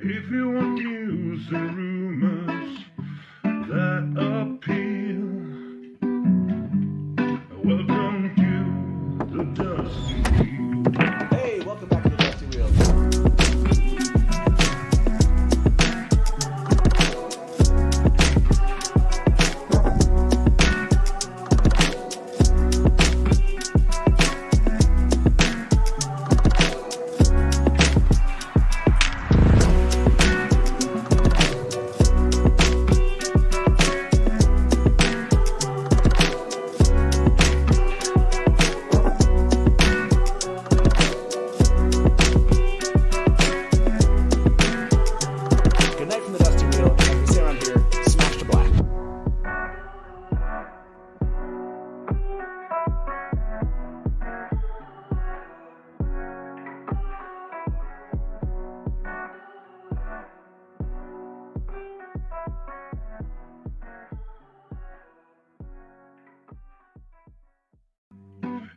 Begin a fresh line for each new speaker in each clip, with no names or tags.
If you want news and rumors that appeal, welcome to the Dusty Wheel.
Hey, welcome back to the Dusty Wheel.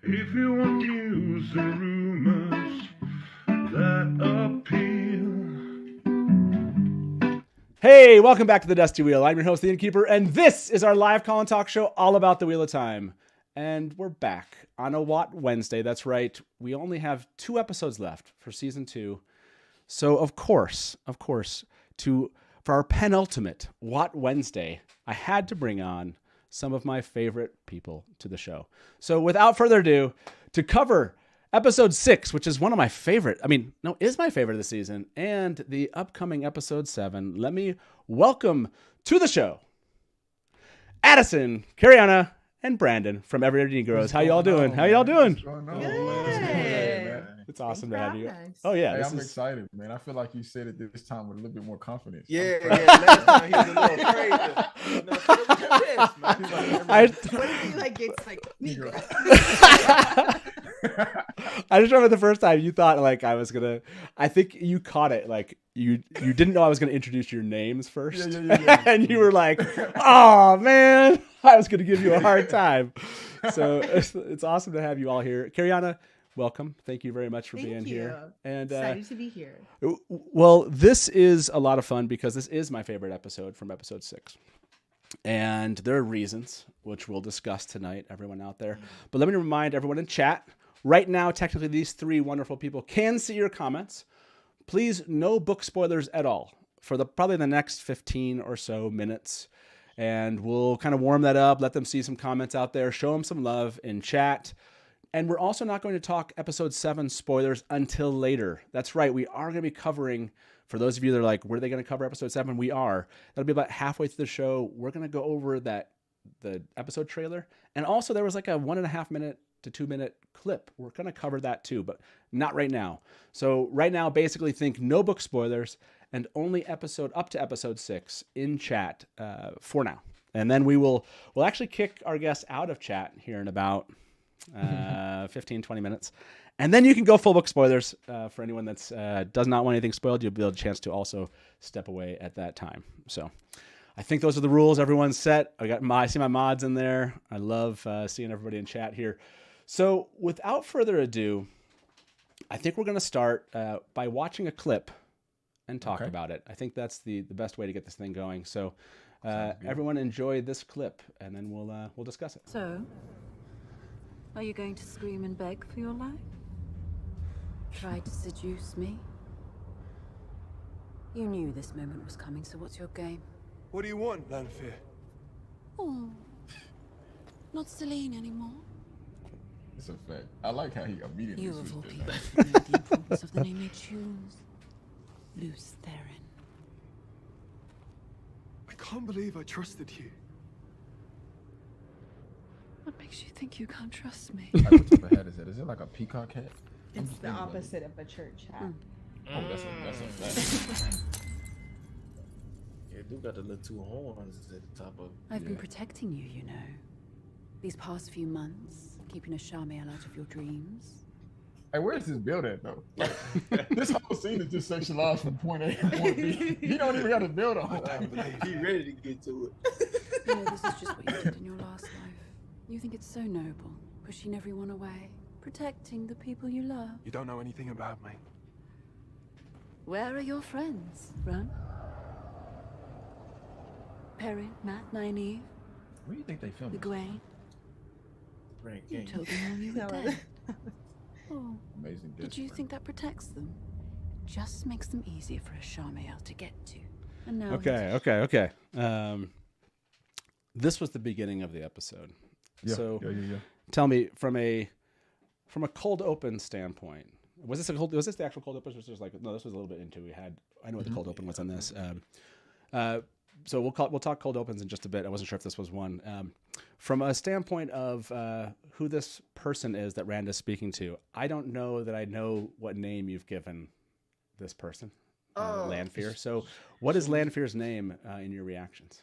If you want news and rumors that appeal.
Hey, welcome back to the Dusty Wheel. I'm your host, the Innkeeper, and this is our live call and talk show all about the Wheel of Time. And we're back on a What Wednesday. That's right. We only have 2 episodes left for season 2. So of course, for our penultimate What Wednesday, I had to bring on some of my favorite people to the show. So without further ado, to cover episode 6, which is one of my favorite, is my favorite of the season, and the upcoming episode 7, let me welcome to the show Addison, Cariana, and Brandon from Everyday Negroes. How y'all doing? How y'all doing?
What's going on?
It's awesome to have you.
Us.
Oh yeah,
Hey, I'm excited, man. I feel like you said it this time with a little bit more confidence.
Yeah. Last time he was a little crazy. You know, so it was intense, man. What if he gets Negro?
I just remember the first time you thought I think you caught it. Like you didn't know I was gonna introduce your names first.
Yeah.
And you were like, oh man, I was gonna give you a hard time. So it's awesome to have you all here. Cariana, welcome. Thank you very much for being here. And
excited to be here.
Well, this is a lot of fun because this is my favorite episode from episode 6. And there are reasons, which we'll discuss tonight, everyone out there. But let me remind everyone in chat, right now, technically, these 3 wonderful people can see your comments. Please, no book spoilers at all for probably the next 15 or so minutes. And we'll kind of warm that up, let them see some comments out there, show them some love in chat. And we're also not going to talk episode 7 spoilers until later. That's right. We are going to be covering, for those of you that are like, were they going to cover episode 7? We are. That'll be about halfway through the show. We're going to go over the episode trailer. And also there was like a 1.5 minute to 2 minute clip. We're going to cover that too, but not right now. So right now, basically think no book spoilers and only up to episode 6 in chat for now. And then we'll actually kick our guests out of chat here in about 15-20 minutes, and then you can go full book spoilers. For anyone that's does not want anything spoiled, you'll be able a chance to also step away at that time. So I think those are the rules. Everyone's set. I see my mods in there. I love seeing everybody in chat here. So without further ado, I think we're going to start by watching a clip and talk about it. I think that's the best way to get this thing going. So everyone enjoy this clip, and then we'll discuss it.
So, are you going to scream and beg for your life? Try to seduce me? You knew this moment was coming, so what's your game?
What do you want, Lanfear?
Oh, not Celine anymore.
It's a fact. I like how he immediately
You of all
switched
people
it.
know the importance of the name they choose. Loose therein.
I can't believe I trusted you.
What makes you think you can't trust me?
Like, what type of hat is that? Is it like a peacock hat? I'm
It's
just
the
thinking
opposite of a church hat.
Oh, that's a fact.
Yeah, it do got the little 2 horns at the top of it.
I've been protecting you, you know. These past few months, keeping a Charmael out of your dreams.
Hey, where's this build at though? Like, this whole scene is just sectionalized from point A to point B. He don't even got to build a whole thing.
He ready to get to it.
You know, this is just what you did in your last life. You think it's so noble, pushing everyone away, protecting the people you love.
You don't know anything about me.
Where are your friends, Ron? Perry, Matt, Nynaeve,
Where do you think they filmed this?
Egwene.
Right,
You
gang.
told them all you were dead. Oh,
Amazing.
did you think that protects them? Just makes them easier for a Charmael to get to. And now
Okay. This was the beginning of the episode.
Yeah,
So
yeah.
tell me, from a cold open standpoint, was this the actual cold open? Or was this like, no, this was a little bit into. I know what the cold open was on this. So we'll talk cold opens in just a bit. I wasn't sure if this was one. From a standpoint of who this person is that Rand is speaking to, I don't know that I know what name you've given this person, Lanfear. So what is Lanfear's name in your reactions?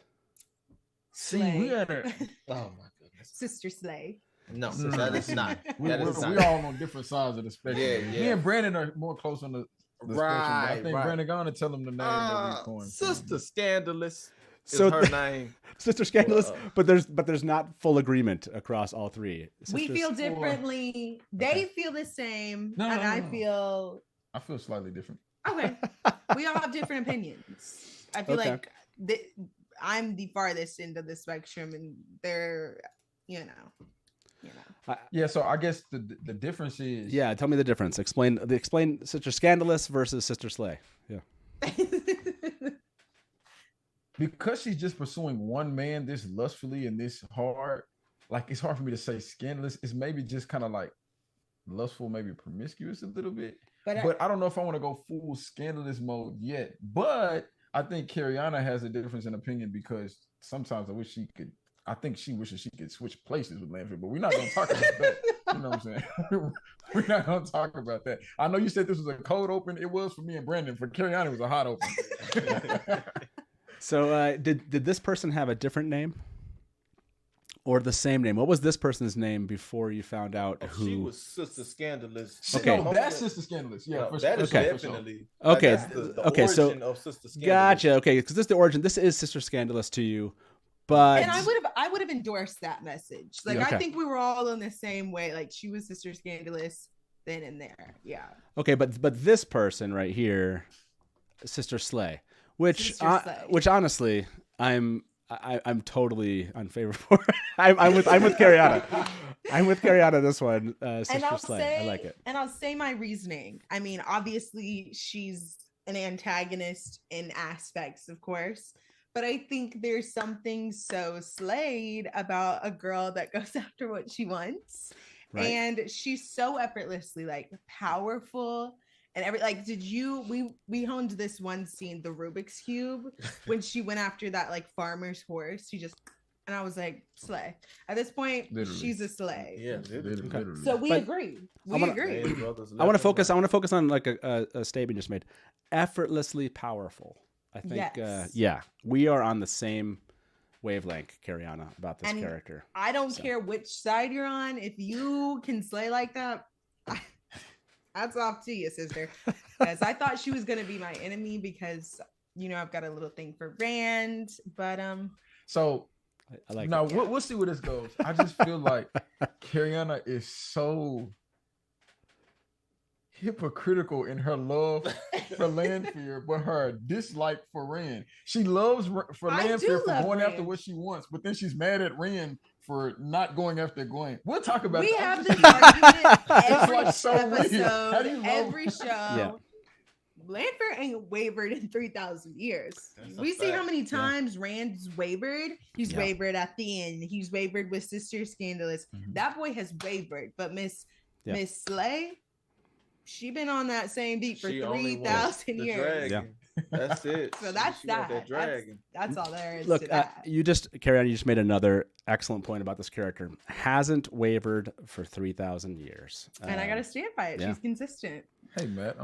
See, we had a.
Oh my goodness.
Sister Slay.
No, that is not.
We're all on different sides of the spectrum.
Yeah.
Me and Brandon are more close on the spectrum. But I think
Right.
Brandon gonna tell them the name that we coined.
Sister Scandalous is
So
her name.
Sister Scandalous, but there's not full agreement across all three.
We
Sisters-
feel differently. They feel the same, and I feel
I feel slightly different.
okay. We all have different opinions. I feel
Okay.
like I'm the farthest end of the spectrum, and they're, you know.
Yeah, so I guess the difference is
Yeah, tell me the difference. Explain Sister Scandalous versus Sister Slay. Yeah.
because she's just pursuing one man this lustfully and this hard. Like, it's hard for me to say scandalous. It's maybe just kind of like lustful, maybe promiscuous a little bit. But I don't know if I want to go full scandalous mode yet. But I think Cariana has a difference in opinion because sometimes I think she wishes she could switch places with Lanfear, but we're not going to talk about that. You know what I'm saying? We're not going to talk about that. I know you said this was a cold open. It was for me and Brandon. For Cariana, it was a hot open.
So did this person have a different name or the same name? What was this person's name before you found out who?
She was Sister Scandalous.
Okay.
No, that's Sister Scandalous. Yeah,
No,
for
that
sure.
is
For sure.
definitely.
Okay,
That's the
okay, so-
origin of Sister Scandalous.
Gotcha. Okay, because this is the origin. This is Sister Scandalous to you, but
And I would have endorsed that message. Like,
Yeah, okay.
I think we were all in the same way. Like, she was Sister Scandalous then and there. Yeah.
okay, but this person right here, Sister Slay, which
Sister Slay.
which honestly, I'm totally unfavorable. I'm with Cariana. I'm with Cariana this one. Sister Slay. I like it.
And I'll say my reasoning. I mean, obviously, she's an antagonist in aspects, of course. But I think there's something so slayed about a girl that goes after what she wants.
Right.
And she's so effortlessly like powerful and we honed this one scene, the Rubik's Cube, when she went after that like farmer's horse. And I was like, slay. At this point,
Literally.
she's a slay.
Yeah,
Literally.
So we
But
agree.
I
We
wanna-
agree.
I want to focus on like a statement you just made. Effortlessly powerful. I think.
Yes.
Yeah, we are on the same wavelength, Cariana, about this
And
character.
I don't
So.
care which side you're on. If you can slay like that, that's off to you, sister. Because I thought she was gonna be my enemy because I've got a little thing for Rand, but
So
I like.
now
it.
we'll see where this goes. I just feel like Cariana is so hypocritical in her love for Lanfear, but her dislike for Rand. She loves for
I do
Lanfear for
love
going after
Rand.
what she wants, but then she's mad at Rand for not going after Egwene. We'll talk about
we
that.
have this argument every
like so weird.
episode,
How do you love-
every show.
Yeah.
Lanfear ain't wavered in 3,000 years.
That's a
We see how
fact.
many times Rand's wavered. He's
Yeah.
wavered at the end. He's wavered with Sister Scandalous.
Mhm.
That boy has wavered, but Miss
Yeah.
Slay, she been on that same beat for
She only
3,000
wants the
years.
dragon. That's it.
So that's
She want
that.
dragon.
That's all there is
Look,
to that.
Cariana, you just made another excellent point about this character. Hasn't wavered for 3,000 years.
And I gotta stand by it.
yeah.
She's consistent.
Hey Matt,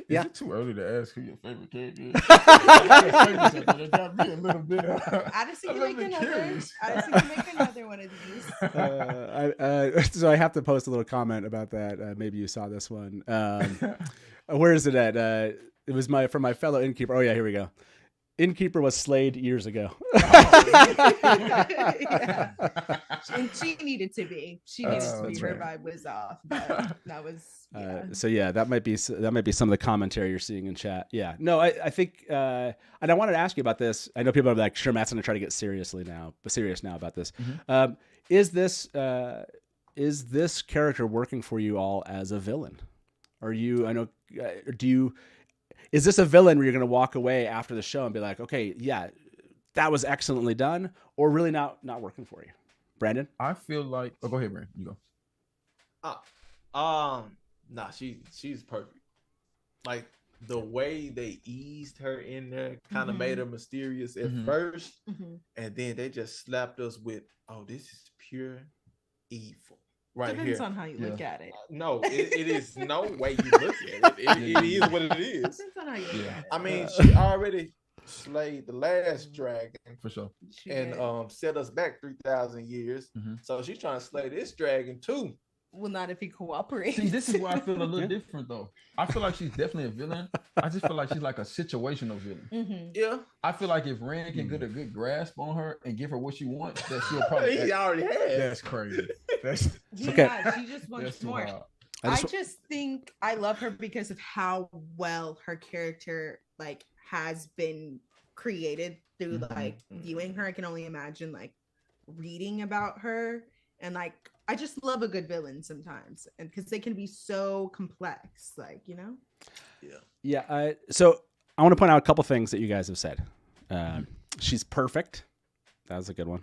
Yeah.
is it too early to ask who your favorite character is? That got me a little bit.
Addison
a
can
little
make
bit
another.
curious.
Addison can make another one of these.
So I have to post a little comment about that. Maybe you saw this one. Where is it at? It was from my fellow innkeeper. Oh yeah, here we go. Innkeeper was slayed years ago.
Yeah. And she needed to be. She needed to be.
that's
Her
right.
vibe was off. But that was
So yeah, that might be some of the commentary you're seeing in chat. Yeah, no, I think, and I wanted to ask you about this. I know people are like, sure, Matt's gonna try to get serious now about this. Is this character working for you all as a villain? Are you? I know. Do you? Is this a villain where you're gonna walk away after the show and be like, okay, yeah, that was excellently done, or really not working for you, Brandon?
I feel like. Oh, go ahead, Brandon. You go.
Nah, she's perfect. Like the way they eased her in there kind of made her mysterious at first, and then they just slapped us with, "Oh, this is pure evil." Right
Depends
here.
on how you look at it.
No, it is no way you look at it. It is what it is.
Depends on how you look at it.
I mean, she already slayed the last dragon
For sure.
She
and
did.
set us back 3,000 years. So she's trying to slay this dragon too.
Well, not if he cooperates.
See, this is where I feel a little different though. I feel like she's definitely a villain. I just feel like she's like a situational villain.
Yeah,
I feel like if Rand can get a good grasp on her and give her what she wants, that she'll probably.
he already has.
That's crazy. That's
Okay.
Yeah, she just wants
that's too
more.
hard.
I just think I love her because of how well her character like has been created through like viewing her. I can only imagine like reading about her, and like I just love a good villain sometimes, and because they can be so complex, like
Yeah. So I want to point out a couple things that you guys have said. She's perfect. That was a good one.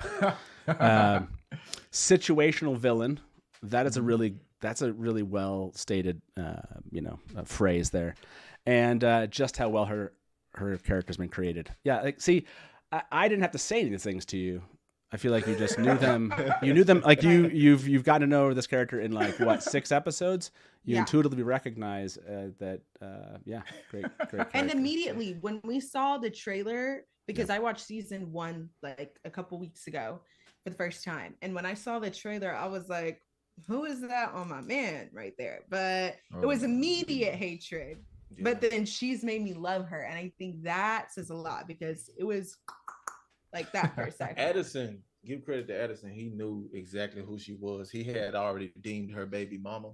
Situational villain. That's a really well stated, phrase there, and just how well her character's been created. Yeah. Like, see, I didn't have to say any of these things to you. I feel like you just knew them. You knew them. Like you've gotten to know this character in like what 6 episodes. You intuitively recognize that. Great.
And immediately when we saw the trailer, because I watched season 1 like a couple weeks ago for the first time, and when I saw the trailer, I was like, "Who is that on my man right there?" But it was immediate hatred. Yeah. But then she's made me love her, and I think that says a lot because it was like that for a second.
Edison, give credit to Edison. He knew exactly who she was. He had already deemed her baby mama.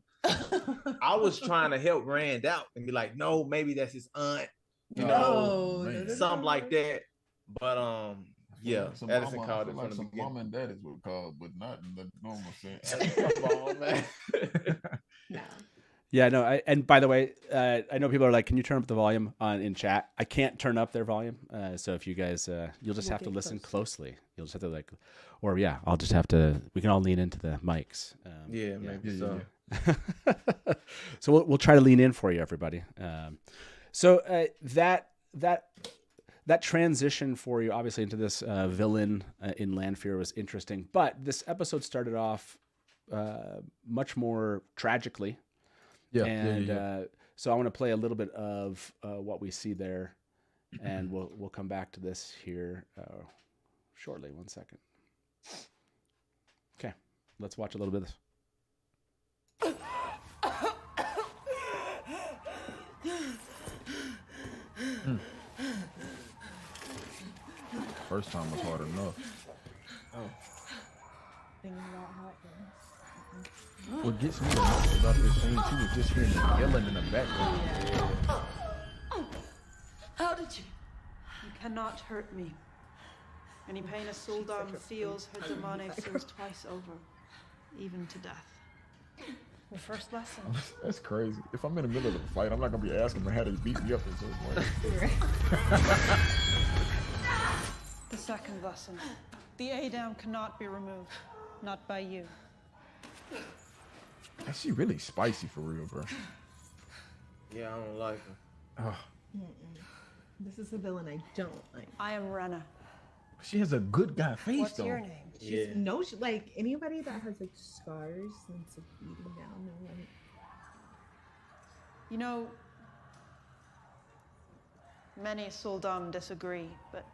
I was trying to help Rand out and be like, no, maybe that's his aunt, something like that. But yeah,
some
Edison
mama,
called it
like
from the
some
beginning.
mom and daddies would call, but not in the normal sense.
Come on, man.
No.
Yeah, no. And by the way, I know people are like, "Can you turn up the volume in chat?" I can't turn up their volume, so if you guys, you'll just have to listen closely. You'll just have to like, or I'll just have to. We can all lean into the mics.
Maybe so.
So we'll try to lean in for you, everybody. So that transition for you, obviously, into this villain in Lanfear was interesting, but this episode started off much more tragically. So I want to play a little bit of what we see there, and we'll come back to this here shortly. 1 second. Okay, let's watch a little bit of this.
First time was hard enough. What gets me the most about this scene too is just hearing the yelling in the background.
How did you? You cannot hurt me. Any pain a sul'dam feels, her demonic feels twice over, even to death. The first lesson.
That's crazy. If I'm in the middle of a fight, I'm not gonna be asking them how they beat me up at some point.
The second lesson. The sul'dam cannot be removed, not by you.
She really spicy for real, bro.
Yeah, I don't like her.
Oh.
This is a villain I don't like.
I am Rena.
She has a good guy face.
What's
though.
your name?
She's like anybody that has like scars and it's like beating down their like.
You know, many sul'dam disagree, but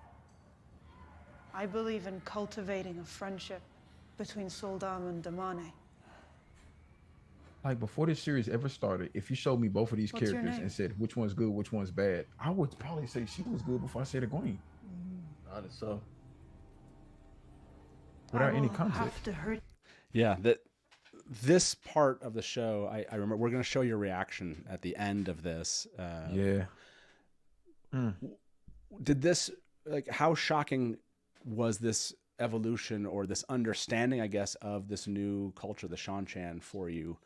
I believe in cultivating a friendship between sul'dam and damane.
Like before this series ever started, if you showed me both of these characters and said which one's good, which one's bad, I would probably say she was good before I said Egwen.
So
Without
I
any
will
context.
have to hurt.
Yeah, this part of the show, I remember we're going to show your reaction at the end of this.
Yeah.
Did this, like, how shocking was this evolution or this understanding, I guess, of this new culture, the Seanchan, for you,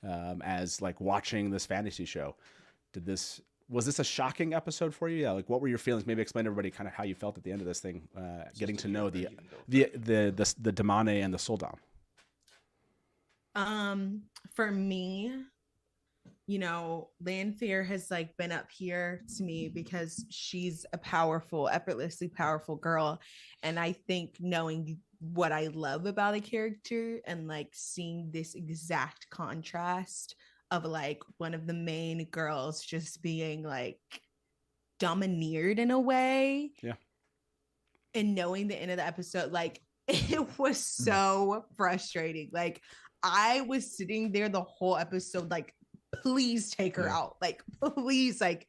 as like watching this fantasy show? Was this a shocking episode for you? Yeah, like what were your feelings? Maybe explain to everybody kind of how you felt at the end of this thing, getting to know the Damane and the sul'dam.
For me, you know, Lanfear has like been up here to me because she's a powerful, effortlessly powerful girl. And I think knowing what I love about a character and like seeing this exact contrast of like one of the main girls just being like domineered in a way.
Yeah.
And knowing the end of the episode, like it was so frustrating. Like I was sitting there the whole episode, like, please take her out. Like, please, like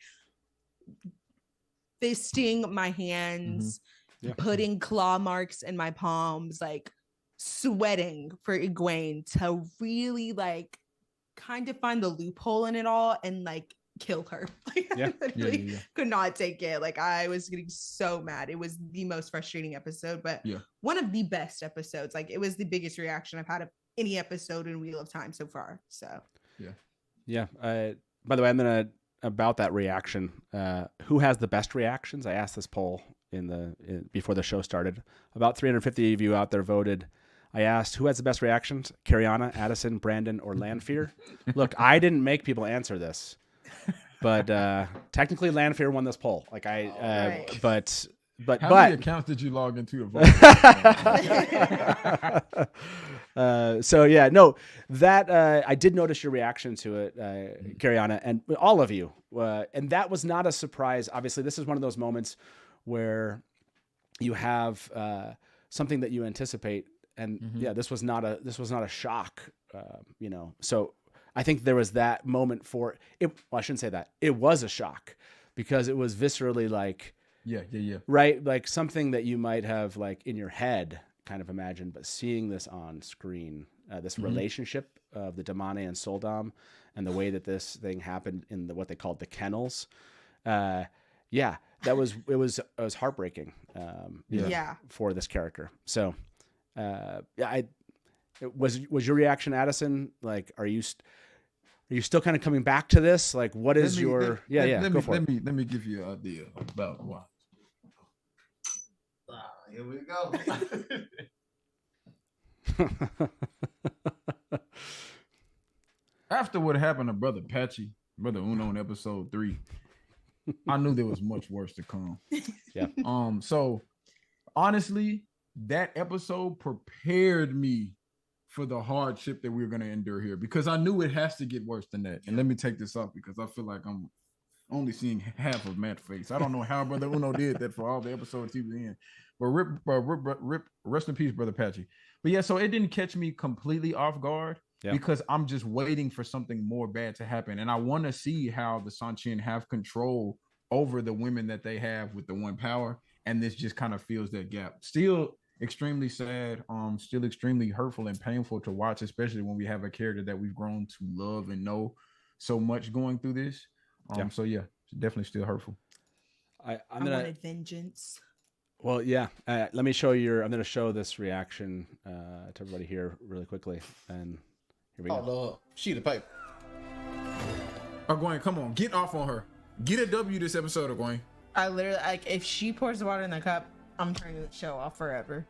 fisting my hands, putting claw marks in my palms, like sweating for Egwen to really like kind of find the loophole in it all and like kill her. Like, I literally could not take it. Like I was getting so mad. It was the most frustrating episode, but one of the best episodes. Like it was the biggest reaction I've had of any episode in Wheel of Time so far. So
by the way, I'm gonna about that reaction. Who has the best reactions? I asked this poll before the show started. About 350 of you out there voted. I asked who has the best reactions: Cariana, Addison, Brandon, or Lanfear. Look, I didn't make people answer this, but technically Lanfear won this poll. Like but
how many accounts did you log into to vote?
So yeah, no, that I did notice your reaction to it, Cariana, and all of you, and that was not a surprise. Obviously, this is one of those moments where you have something that you anticipate, and this was not a shock, you know. So I think there was that moment for it. Well, I shouldn't say that. It was a shock because it was viscerally like. Right, like something that you might have like in your head kind of imagined, but seeing this on screen, this relationship of the Damane and sul'dam, and the way that this thing happened in what they called the kennels, it was heartbreaking, for this character. So, was your reaction, Addison? Like, are you still kind of coming back to this? Like, what is your
let me give you an idea about why.
Here we go.
After what happened to Brother Uno in episode 3, I knew there was much worse to come. So honestly, that episode prepared me for the hardship that we were going to endure here, because I knew it has to get worse than that. And let me take this off because I feel like I'm only seeing half of Matt's face. I don't know how Brother Uno did that for all the episodes he was in. But rest in peace, Brother Patchy. But yeah, so it didn't catch me completely off guard because I'm just waiting for something more bad to happen. And I want to see how the Seanchan have control over the women that they have with the one power. And this just kind of fills that gap. Still extremely sad, still extremely hurtful and painful to watch, especially when we have a character that we've grown to love and know so much going through this. So yeah, it's definitely still hurtful.
I wanted vengeance.
Well, yeah. Let me show I'm going to show this reaction to everybody here really quickly, and here we go.
Oh, sheet of paper.
Egwen, come on, get off on her. Get a W this episode, Egwen.
I literally, like, if she pours the water in the cup, I'm turning the show off forever.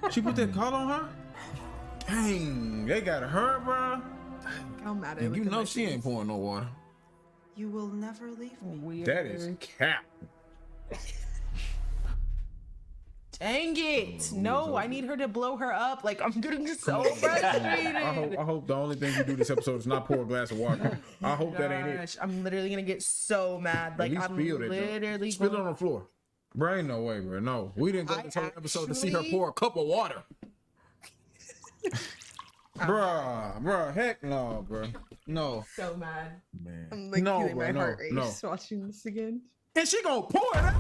She put that call on her? Dang, they got her, bro.
I'm mad at
and you know she ain't pouring no water.
You will never leave me.
Weird.
That is cap.
Dang it! No, I need her to blow her up. Like, I'm getting so frustrated.
I hope the only thing you do this episode is not pour a glass of water. I hope that ain't it.
I'm literally gonna get so mad. Like, I'm literally
spill it on the floor. Bro, ain't no way, bro. No, we didn't go to the episode to see her pour a cup of water. Bruh, heck no, bro. No.
So mad.
Man.
I'm like feeling my heart race watching this again.
And she gonna pour it out.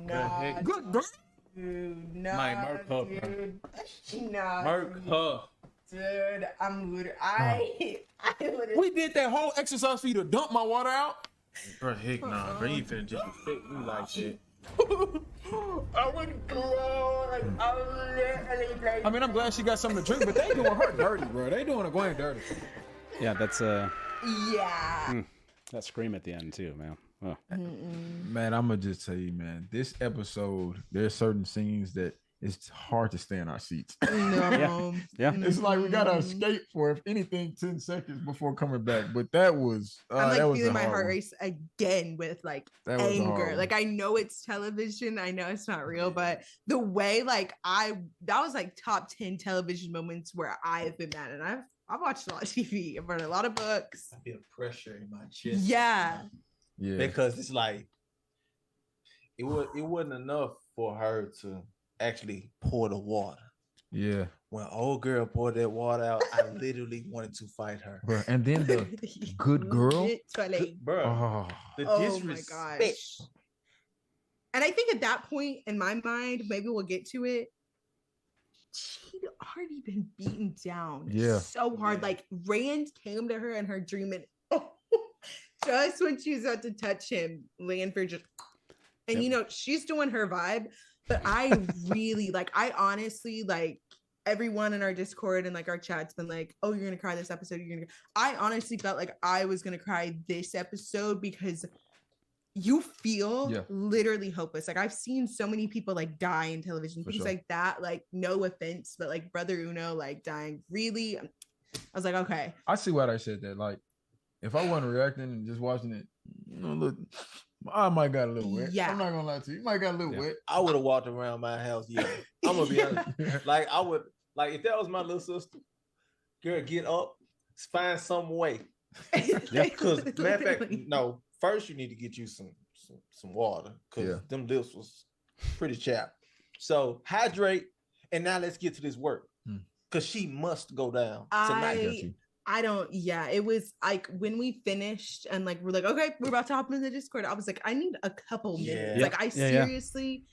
Nah,
Good
girl.
dude. Nah,
My Merc her,
dude. Nah,
Merc her.
dude. I'm literally. I would.
We did that whole exercise for you to dump my water out.
Bro, heck nah, bro. You finna just respect me like shit.
I would grow like I was literally like.
I mean, I'm glad she got something to drink, but they doing her dirty, bro. They doing Egwen dirty.
Yeah, that's
Yeah.
that scream at the end too, man. Oh.
Man, I'm gonna just tell you, man. This episode, there's certain scenes that it's hard to stay in our seats.
No.
Yeah.
It's like we gotta escape for, if anything, 10 seconds before coming back. But that was
I'm like
that was
feeling
a
my
hard
heart
one.
race again with like
That was a hard
anger.
one.
Like I know it's television, I know it's not real, but the way like that was like top 10 television moments where I have been mad, and I've watched a lot of TV, I've read a lot of books.
I feel pressure in my chest.
Yeah.
Yeah.
Because it's like it wasn't enough for her to actually pour the water.
Yeah.
When old girl poured that water out, I literally wanted to fight her.
Bro. And then the good girl.
Bro,
Oh,
the
Oh my
disrespect.
gosh. And I think at that point in my mind, maybe we'll get to it, she'd already been beaten down so hard.
Yeah.
Like Rand came to her in her dream, and just when she was about to touch him, Lanfear just, and you know, she's doing her vibe. But I really I honestly everyone in our Discord and like our chat's been like, oh, you're gonna cry this episode. I honestly felt like I was gonna cry this episode because you feel literally hopeless. Like I've seen so many people like die in television, things like that. Like no offense, but like Brother Uno like dying. Really, I was like, okay.
I see why I said that. Like, if I wasn't reacting and just watching it, you know, look, I might got a little wet.
Yeah.
I'm not gonna lie to you. You might got a little wet.
I would have walked around my house. Yeah, I'm gonna be honest. Like I would, like if that was my little sister, girl, get up, find some way. Because matter of fact, no. First, you need to get you some water because them lips was pretty chapped. So hydrate, and now let's get to this work because she must go down tonight.
I don't, it was like when we finished and like we're like, okay, we're about to hop into the Discord. I was like, I need a couple minutes. Like I seriously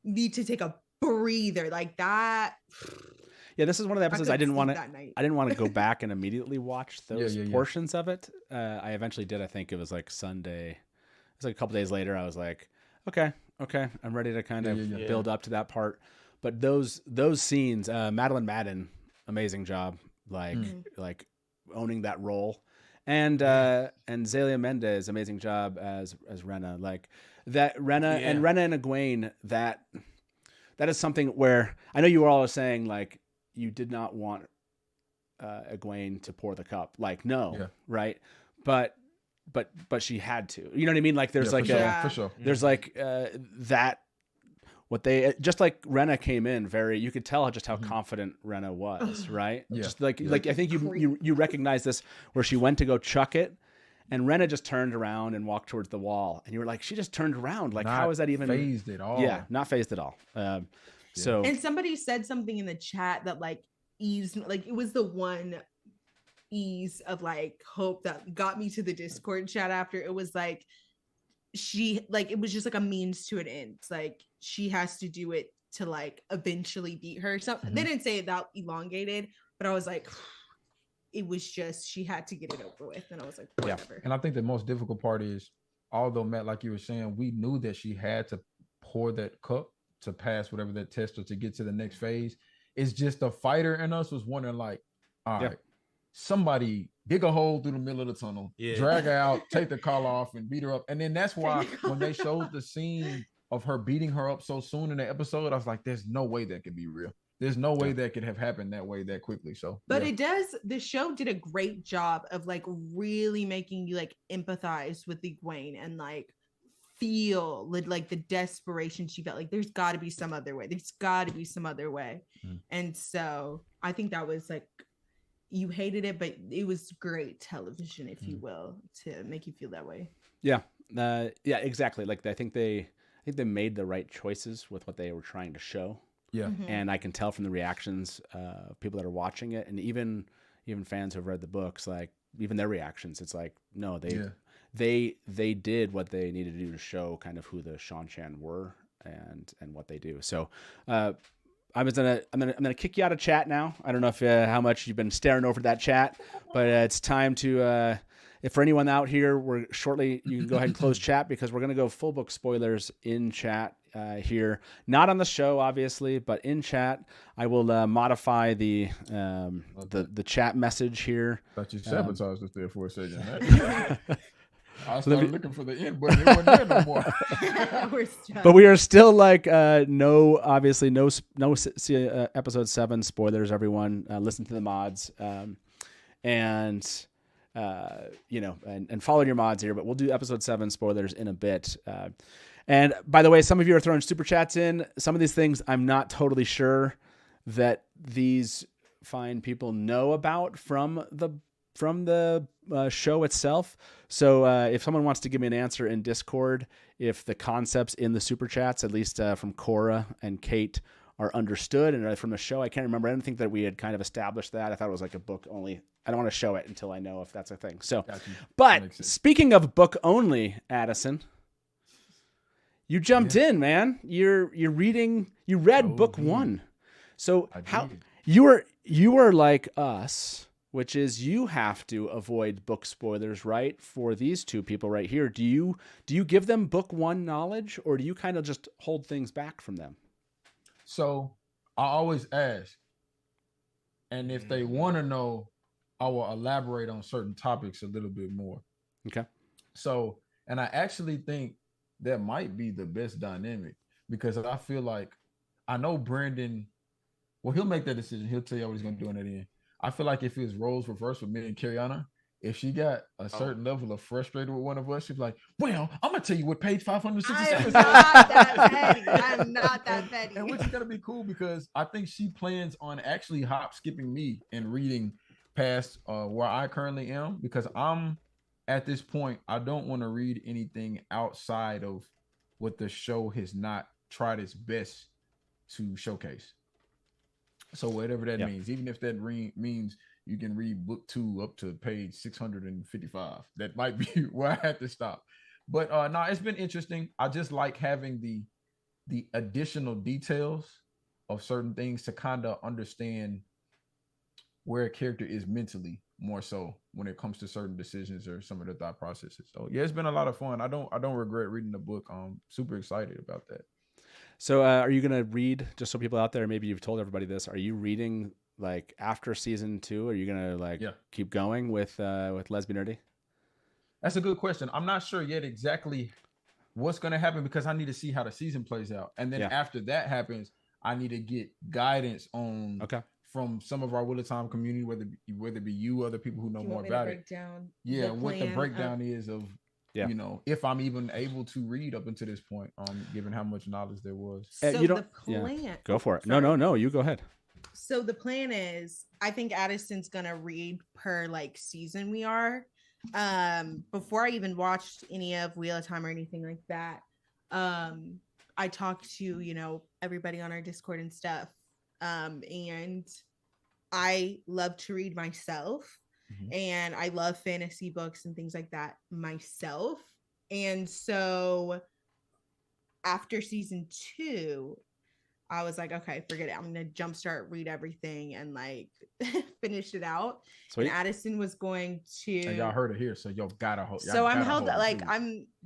need to take a breather like that.
Yeah, this is one of the episodes I didn't want to go back and immediately watch those portions of it. I eventually did. I think it was like Sunday. It was like a couple days later. I was like, okay, I'm ready to kind of build up to that part. But those scenes, Madeline Madden, amazing job, like owning that role, and Zalia Mendez, amazing job as Rena, like that Rena and Egwen. That is something where I know you were all saying like you did not want Egwen to pour the cup, like right, but she had to, you know what I mean? Like there's
for sure.
There's like that. What they just like Rena came in very, you could tell just how confident Rena was, right?
Yeah.
Just like I think you recognize this where she went to go chuck it, and Rena just turned around and walked towards the wall, and you were like, she just turned around. Like, how is that even
phased at all?
Yeah, not phased at all. So
and somebody said something in the chat that like eased, like it was the one ease of like hope that got me to the Discord chat after. It was like she like it was just like a means to an end. It's like she has to do it to like eventually beat her. So they didn't say it that elongated, but I was like, it was just she had to get it over with, and I was like, whatever.
And I think the most difficult part is, although Matt, like you were saying, we knew that she had to pour that cup to pass whatever that test or to get to the next phase. It's just the fighter in us was wondering, like, all right, somebody dig a hole through the middle of the tunnel, drag her out, take the collar off, and beat her up. And then that's why when they showed the scene of her beating her up so soon in the episode, I was like, there's no way that could be real. There's no way that could have happened that way that quickly. So,
but it does. The show did a great job of like really making you like empathize with Egwen and like feel like the desperation she felt. Like there's got to be some other way. There's got to be some other way. And so I think that was like, you hated it, but it was great television, if you will, to make you feel that way.
Yeah, exactly. Like I think they made the right choices with what they were trying to show.
Yeah.
And I can tell from the reactions of people that are watching it, and even fans who've read the books, like even their reactions, it's like, no, they did what they needed to do to show kind of who the Seanchan were and what they do. So I'm gonna kick you out of chat now. I don't know if how much you've been staring over that chat, but it's time to if for anyone out here, you can go ahead and close chat because we're gonna go full book spoilers in chat here, not on the show obviously, but in chat. I will modify the chat message here.
Thought you sabotaged us there for a second. I started looking for the end button. It wasn't there no more.
But we are still like no episode 7 spoilers. Everyone, listen to the mods, and follow your mods here. But we'll do episode 7 spoilers in a bit. And by the way, some of you are throwing super chats in. Some of these things I'm not totally sure that these fine people know about from the show itself. So if someone wants to give me an answer in Discord, if the concepts in the super chats, at least from Cora and Kate, are understood and from the show, I can't remember. I didn't think that we had kind of established that. I thought it was like a book only. I don't want to show it until I know if that's a thing. So, but speaking of book only, Addison, you jumped in, man. You're reading. You read book 1. So how you are like us, which is you have to avoid book spoilers, right? For these two people right here, do you give them book 1 knowledge, or do you kind of just hold things back from them?
So I always ask, and if they want to know, I will elaborate on certain topics a little bit more.
Okay.
So, and I actually think that might be the best dynamic, because I feel like I know Brandon. Well, he'll make that decision. He'll tell you what he's going to do in that end. I feel like if his roles reversed with me and Carriana, if she got a certain level of frustrated with one of us, she'd be like, well, I'm going to tell you what page 567 is.
I'm not that petty.
And which is going to be cool, because I think she plans on actually hop skipping me and reading past where I currently am, because I'm at this point, I don't want to read anything outside of what the show has not tried its best to showcase. So whatever that means, even if that means you can read book 2 up to page 655, that might be where I have to stop. But no, it's been interesting. I just like having the additional details of certain things to kind of understand where a character is mentally, more so when it comes to certain decisions or some of the thought processes. So yeah, it's been a lot of fun. I don't regret reading the book. I'm super excited about that.
So are you going to read, just so people out there, maybe you've told everybody this, are you reading like after season 2? Are you going to keep going with Lesbian Nerdy?
That's a good question. I'm not sure yet exactly what's going to happen, because I need to see how the season plays out. And then after that happens, I need to get guidance on from some of our Wheel of Time community, whether it be you, other people who know more about it. What the breakdown is of, you know, if I'm even able to read up until this point, given how much knowledge there was.
So the plan.
Go for it. No, you go ahead.
So the plan is, I think Addison's gonna read per like season we are. Before I even watched any of Wheel of Time or anything like that, I talked to, you know, everybody on our Discord and stuff. And I love to read myself, and I love fantasy books and things like that myself. And so after season 2, I was like, okay, forget it. I'm going to jumpstart, read everything, and like finish it out. Sweet. And Addison was going to.
And y'all heard it here, so y'all gotta hold.
So I'm held, like,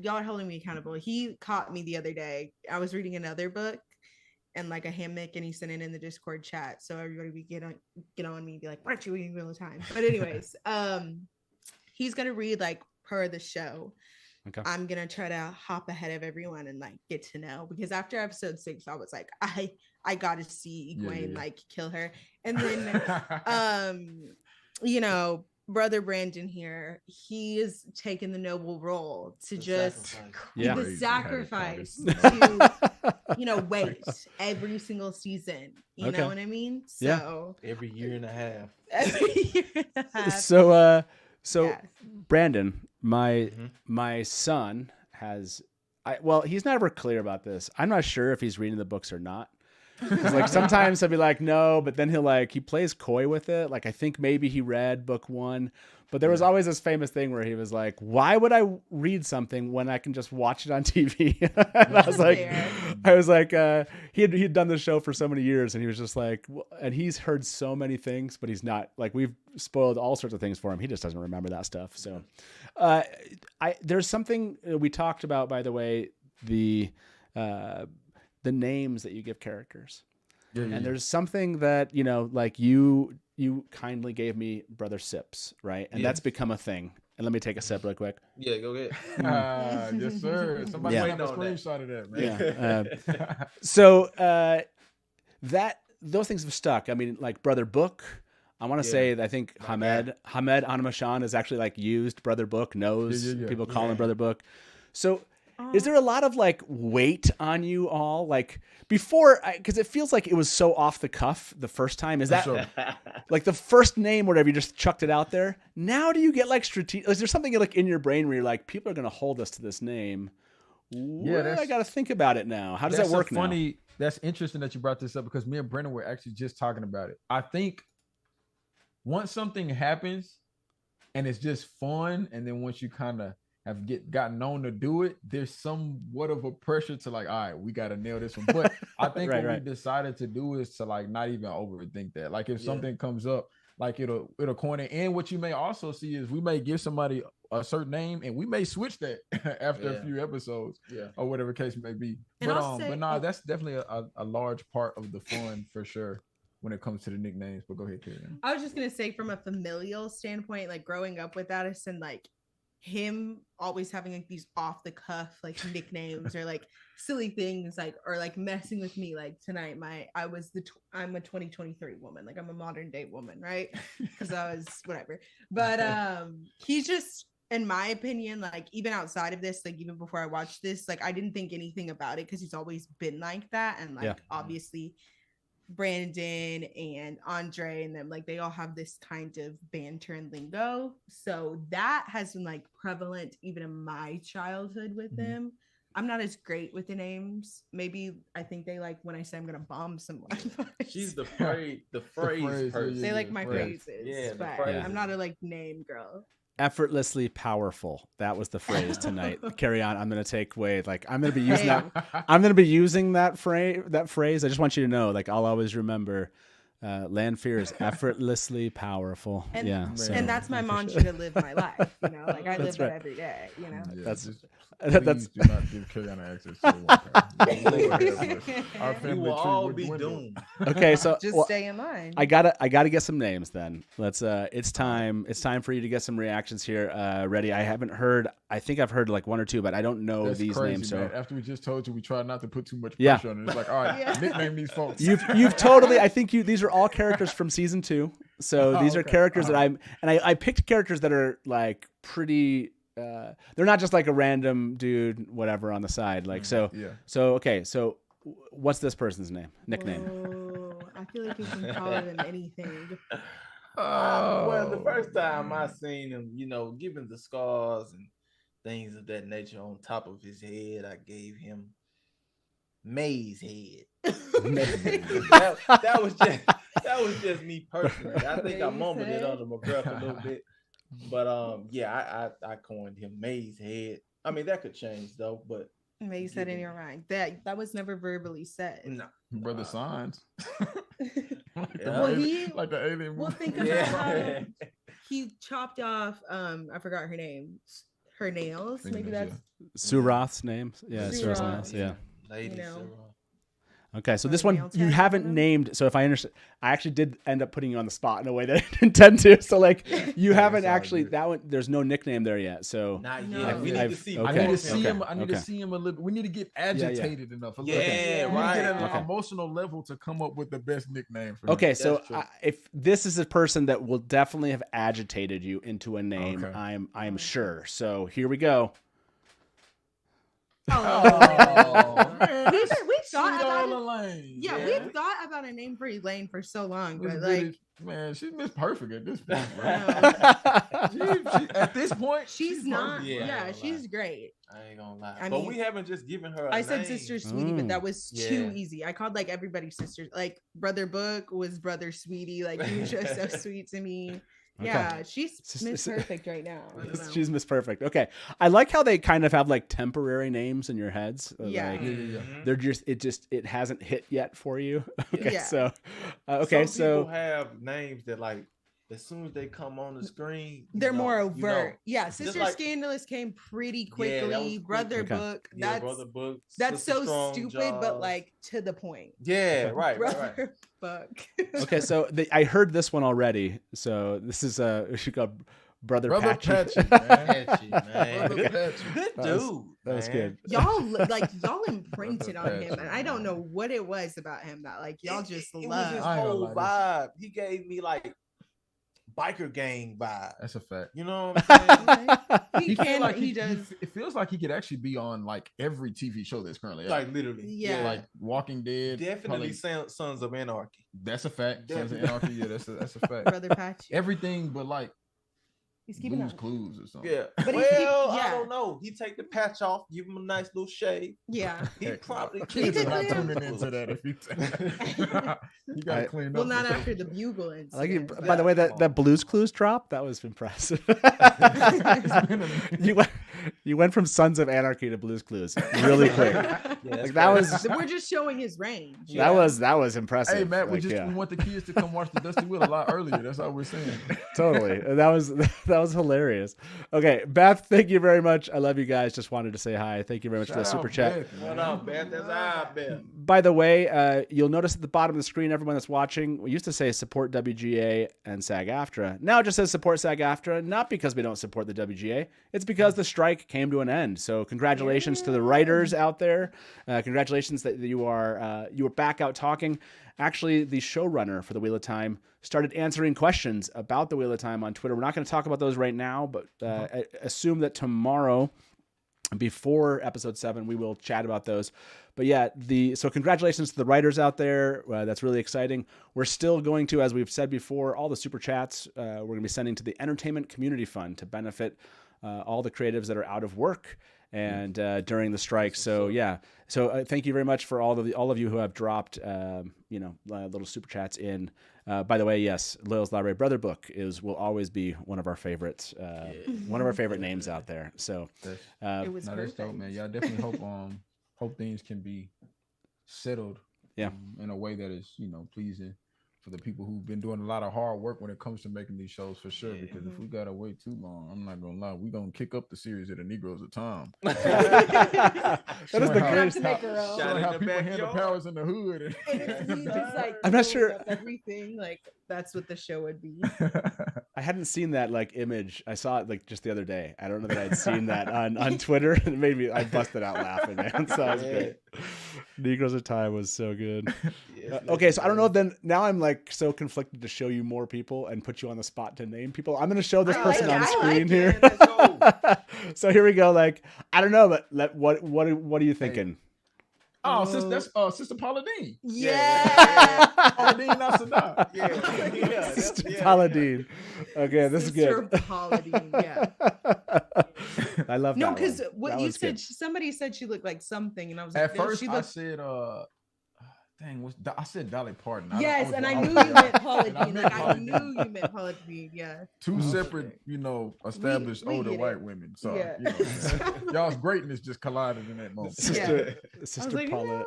y'all are holding me accountable. He caught me the other day. I was reading another book and like a hammock, and he sent it in the Discord chat. So everybody would get on me and be like, why aren't you reading Wheel of Time? But anyways, he's going to read like per the show. Okay. I'm going to try to hop ahead of everyone and like get to know, because after episode 6, I was like, I got to see Egwen like kill her. And then, you know, brother Brandon here, he is taking the noble role to the sacrifice to, you know, wait every single season. You know what I mean? So
every year and a half.
So Brandon, my son has, well, he's never clear about this. I'm not sure if he's reading the books or not, 'Cause, like, sometimes he'll be like, no, but then he plays coy with it. Like, I think maybe he read book 1, but there was always this famous thing where he was like, why would I read something when I can just watch it on TV? And I was like, he had done the show for so many years, and he was just like, and he's heard so many things, but he's not, like, we've spoiled all sorts of things for him. He just doesn't remember that stuff. So, there's something we talked about, by the way, the names that you give characters. And there's something that, like you kindly gave me Brother Sips, right? And that's become a thing. And let me take a sip real quick.
Yeah, go ahead.
Yes, sir. Somebody have a screenshot of that, man.
Yeah. So those things have stuck. I mean, like Brother Book. I want to say that I think Hamed Anamashan is actually like used. Brother Book knows people call him Brother Book. So is there a lot of like weight on you all? Like before, because it feels like it was so off the cuff the first time. Is that like the first name, whatever, you just chucked it out there? Now do you get like strategic? Is there something like in your brain where you're like, people are going to hold us to this name? I got to think about it now. How does that work now?
That's interesting that you brought this up because me and Brendan were actually just talking about it. I think once something happens and it's just fun, and then once you kind of have gotten known to do it, there's somewhat of a pressure to like, all right, we got to nail this one. But I think what we decided to do is to like not even overthink that. Like if something comes up, like it'll coin it. And what you may also see is we may give somebody a certain name and we may switch that after a few episodes or whatever case may be. But no, that's definitely a large part of the fun for sure when it comes to the nicknames. But go ahead, Karen.
I was just going to say from a familial standpoint, like growing up with Addison, like him always having like these off the cuff like nicknames or like silly things, like or like messing with me, like tonight I'm a 2023 woman, like I'm a modern day woman, right? Because I was whatever. But he's just, in my opinion, like even outside of this, like even before I watched this, like I didn't think anything about it because he's always been like that. And like obviously Brandon and Andre and them, like they all have this kind of banter and lingo, so that has been like prevalent even in my childhood with them. I'm not as great with the names. Maybe I think they like when I say I'm gonna bomb someone.
She's the phrase person.
They like my phrases, but I'm not a like name girl.
Effortlessly powerful. That was the phrase tonight. Carry on. I'm going to take away. Like I'm going to be using that. I'm going to be using that phrase. I just want you to know. Like I'll always remember. Lanfear is effortlessly powerful.
And,
so,
and that's my mantra to live my life. You know, like I live it every day. You know,
that's do not give Carrie access to the Our family
will all be doomed.
Okay, so
just stay in line.
I gotta get some names then. Let's it's time for you to get some reactions here. Ready? I think I've heard like one or two, but I don't know these
crazy,
names. So
man. After we just told you, we try not to put too much pressure on it. It's like, all right, nickname these folks.
You've totally. I think these are all characters from season 2. So these are characters that I picked characters that are like pretty. They're not just like a random dude, whatever on the side. Like so. Okay. So what's this person's nickname?
Whoa, I feel like you can call him anything.
Well, the first time I seen him, given the scars and things of that nature on top of his head, I gave him Maze Head. that was just me personally. I think I mumbled it under my breath a little bit, but I coined him Maze Head. I mean that could change though, but
Maze Head in your mind. That was never verbally said.
No,
Brother Signs.
Like
the alien.
Well, think about how he chopped off. I forgot her name. Her nails. Maybe that's
Suroth's name. Yeah, Suroth's nails. Yeah.
Lady
Okay, so this one you haven't named. So if I understand, I actually did end up putting you on the spot in a way that I didn't intend to. So like you haven't actually that one. There's no nickname there yet. So
not yet. We need to see.
I need to see him. I need to see him a little. We need to get agitated enough.
Right.
Get at an emotional level to come up with the best nickname for him.
Okay, so if this is a person that will definitely have agitated you into a name, I'm sure. So here we go.
Oh, we thought about it.
Lane.
Yeah, we've thought about a name for Elaine for so long, but
man, she's Miss Perfect at this point, bro. At this point,
she's not.
perfect.
Yeah, she's great.
I ain't gonna lie.
I
But
mean,
we haven't just given her.
I said Sister Sweetie, but that was too
Yeah.
easy. I called like everybody sister. Like Brother Book was Brother Sweetie. Like he was just so sweet to me.
Okay.
Yeah, she's Miss Perfect right now. I don't know.
She's Miss Perfect. Okay, I like how they kind of have like temporary names in your heads.
Yeah.
Like,
Yeah.
they're just it hasn't hit yet for you. Okay,
Yeah.
so okay,
Some
so
people have names that like as soon as they come on the screen,
They're more overt.
You know.
Yeah,
Just
Sister
like-
Scandalous came pretty
Yeah, that
quickly.
was quick.
Brother
Okay.
Book,
Yeah, Brother Book.
that's
Sister
so
Strong
stupid, but
Jaws.
like to the point.
Yeah, right.
Brother Book.
okay, so I heard this one already. So this is we should go Brother Patchy.
man.
Patchy, man.
Brother Patchy.
Good
That was-
dude.
That was
man.
good.
y'all imprinted on him, and I don't know what it was about him that like y'all just
it was
love.
his
I ain't gonna
whole
lie,
vibe. He gave me like biker gang vibe.
That's a fact.
You know what I'm saying?
He
feel
can,
like
he does.
It feels like he could actually be on like every TV show that's currently out.
Like literally.
Yeah.
Like Walking Dead.
Definitely
probably-
Sons of Anarchy.
That's a fact. Sons of
Definitely.
Anarchy. Yeah, that's a fact.
Brother Patch.
Everything but like
He's keeping
Blue's
up.
Clues or something.
Yeah.
But he-
Well, I
yeah.
don't know. He take the patch off, give him a nice little shave.
Yeah.
He
Heck,
probably
Kids are not
Yeah.
tuning into that if you you gotta
I-
clean up.
Well, not
before-
after the bugle
I like it.
incident.
By the way, that Blue's Clues drop, that was impressive.
It's been a-
you went from Sons of Anarchy to Blue's Clues really quick. Like that was
We're just showing his range.
that was impressive.
Hey Matt,
Like,
we want the kids to come watch the Dusty Wheel a lot earlier. That's all we're saying.
Totally. That was hilarious. Okay, Beth, thank you very much. I love you guys. Just wanted to say hi. Thank you very much for the
Shout
super
out
chat.
Beth,
What
man.
up, Beth? That's our Beth.
By the way, you'll notice at the bottom of the screen, everyone that's watching, we used to say support WGA and SAG-AFTRA. Now it just says support SAG-AFTRA, not because we don't support the WGA. It's because the strike came to an end. So congratulations to the writers out there. Congratulations that you are back out talking. Actually, the showrunner for the Wheel of Time started answering questions about the Wheel of Time on Twitter. We're not going to talk about those right now, but I assume that tomorrow, before episode 7, we will chat about those. But yeah, so congratulations to the writers out there. That's really exciting. We're still going to, as we've said before, all the super chats we're going to be sending to the Entertainment Community Fund to benefit all the creatives that are out of work and during the strike. So yeah, so thank you very much for all of you who have dropped little super chats in. By the way, yes, Loyal's Library Brother Book will always be one of our favorites, one of our favorite names out there. So
It was
No, that's
perfect.
dope, man. Yeah, I definitely hope things can be settled.
Yeah.
In a way that is, pleasing for the people who've been doing a lot of hard work when it comes to making these shows, for sure. Because if we gotta wait too long, I'm not gonna lie, we're gonna kick up the series of the Negroes of time.
that is the
Showing how-
greatest.
to make her own.
Shot
Showing
in
how
the
people handle
backyard.
powers in the hood.
And he just like
I'm not
blowing
sure-
up everything. Like that's what the show would be.
I hadn't seen that like image. I saw it like just the other day. I don't know that I'd seen that on Twitter. It made me. I busted out laughing, man. So that was great. Negroes of Time was so good. Okay, so I don't know. Then now I'm like so conflicted to show you more people and put you on the spot to name people. I'm gonna show this
I
person
like
on
it, I
screen
like
here.
it.
Let's go.
So here we go. Like I don't know, but what are you thinking?
Oh, Sister Paula Dean.
Yeah.
Paula Dean Nasadar.
Yeah.
Sister Paladine. Okay, this is good.
Sister Paula Dean, yeah.
I love
No,
that
because
one.
what
That
you
one's
said,
good.
somebody said she looked like something, and I was like,
At
no,
first,
she
I
looked.
said, I said Dolly Parton.
Yes, and I knew you
meant
meant Paula
And I
Dean.
meant
Like I
Paula
knew
Dean.
you meant Paula Dean. Yeah.
Two separate, established
we
older
get it.
white women. So,
Yeah.
y'all's greatness just collided in that moment.
Sister
like,
Paula.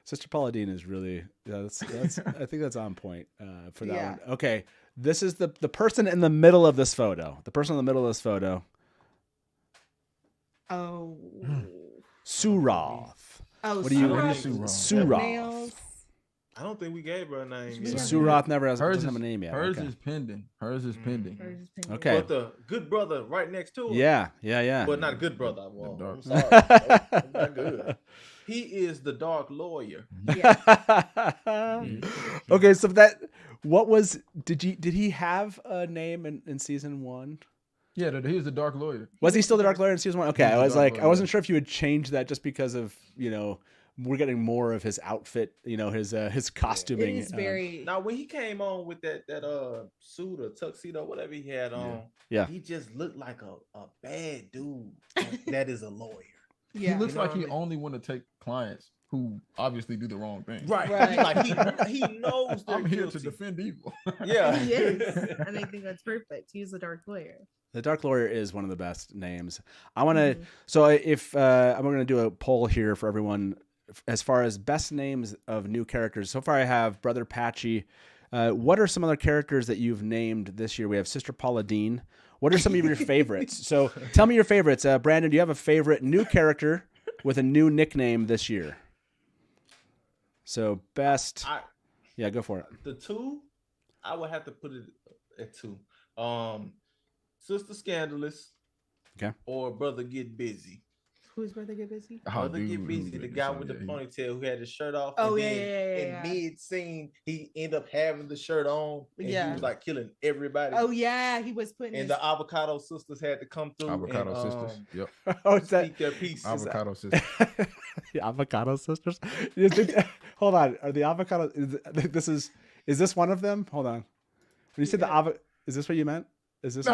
Sister Paula Dean is really that's I think that's on point for that
Yeah.
one. Okay, this is the person in the middle of this photo. The person in the middle of this photo,
Oh.
Suroth.
Oh,
What do you?
Suroth.
Suroth.
Nails.
I don't think we gave her a name.
So
yet.
Suroth never has
Hers
doesn't
is,
have a name yet.
hers
Okay.
is pending. Hers is pending.
Hers is pink.
Okay.
But the good brother right next to her.
Yeah.
But not good brother. Well,
dark.
I'm sorry. Nope, not good. He is the dark lawyer.
Okay, so did he have a name in season 1?
Yeah, he was the dark lawyer.
Was he still the Dark Lawyer in season 1? Okay,
He's the
I was
Dark
like,
Lawyer.
I wasn't sure if you would change that just because of we're getting more of his outfit, his costuming.
It is very.
Now when he came on with that suit or tuxedo, whatever he had on,
Yeah.
he just looked like a bad dude that is a lawyer.
Yeah.
He looks like he
what I mean?
only want to take clients who obviously do the wrong thing.
Right. Like he knows they're
I'm here
guilty.
to defend evil.
Yeah.
He is, and I think that's perfect. He's the dark lawyer.
The Dark Lawyer is one of the best names. I want to. So if I'm going to do a poll here for everyone as far as best names of new characters. So far, I have Brother Patchy. What are some other characters that you've named this year? We have Sister Paula Dean. What are some of your favorites? So tell me your favorites. Brandon, do you have a favorite new character with a new nickname this year? So best. Yeah, go for it.
The two, I would have to put it at two. Sister Scandalous.
Okay.
Or Brother Get Busy.
Who's Brother Get Busy?
Brother Get Busy, the guy with the ponytail who had his shirt off.
Oh,
and
yeah,
then
yeah.
In mid scene, he ended up having the shirt on. And he was like killing everybody.
Oh yeah, he was putting.
And the Avocado Sisters had to come through.
Avocado
and,
Sisters. Yep.
Oh, it's that
speak their piece.
Avocado Sisters.
The Avocado Sisters. Hold on. Are the avocado? Is this one of them? Hold on. When you said the avocado, is this what you meant? Is this
No.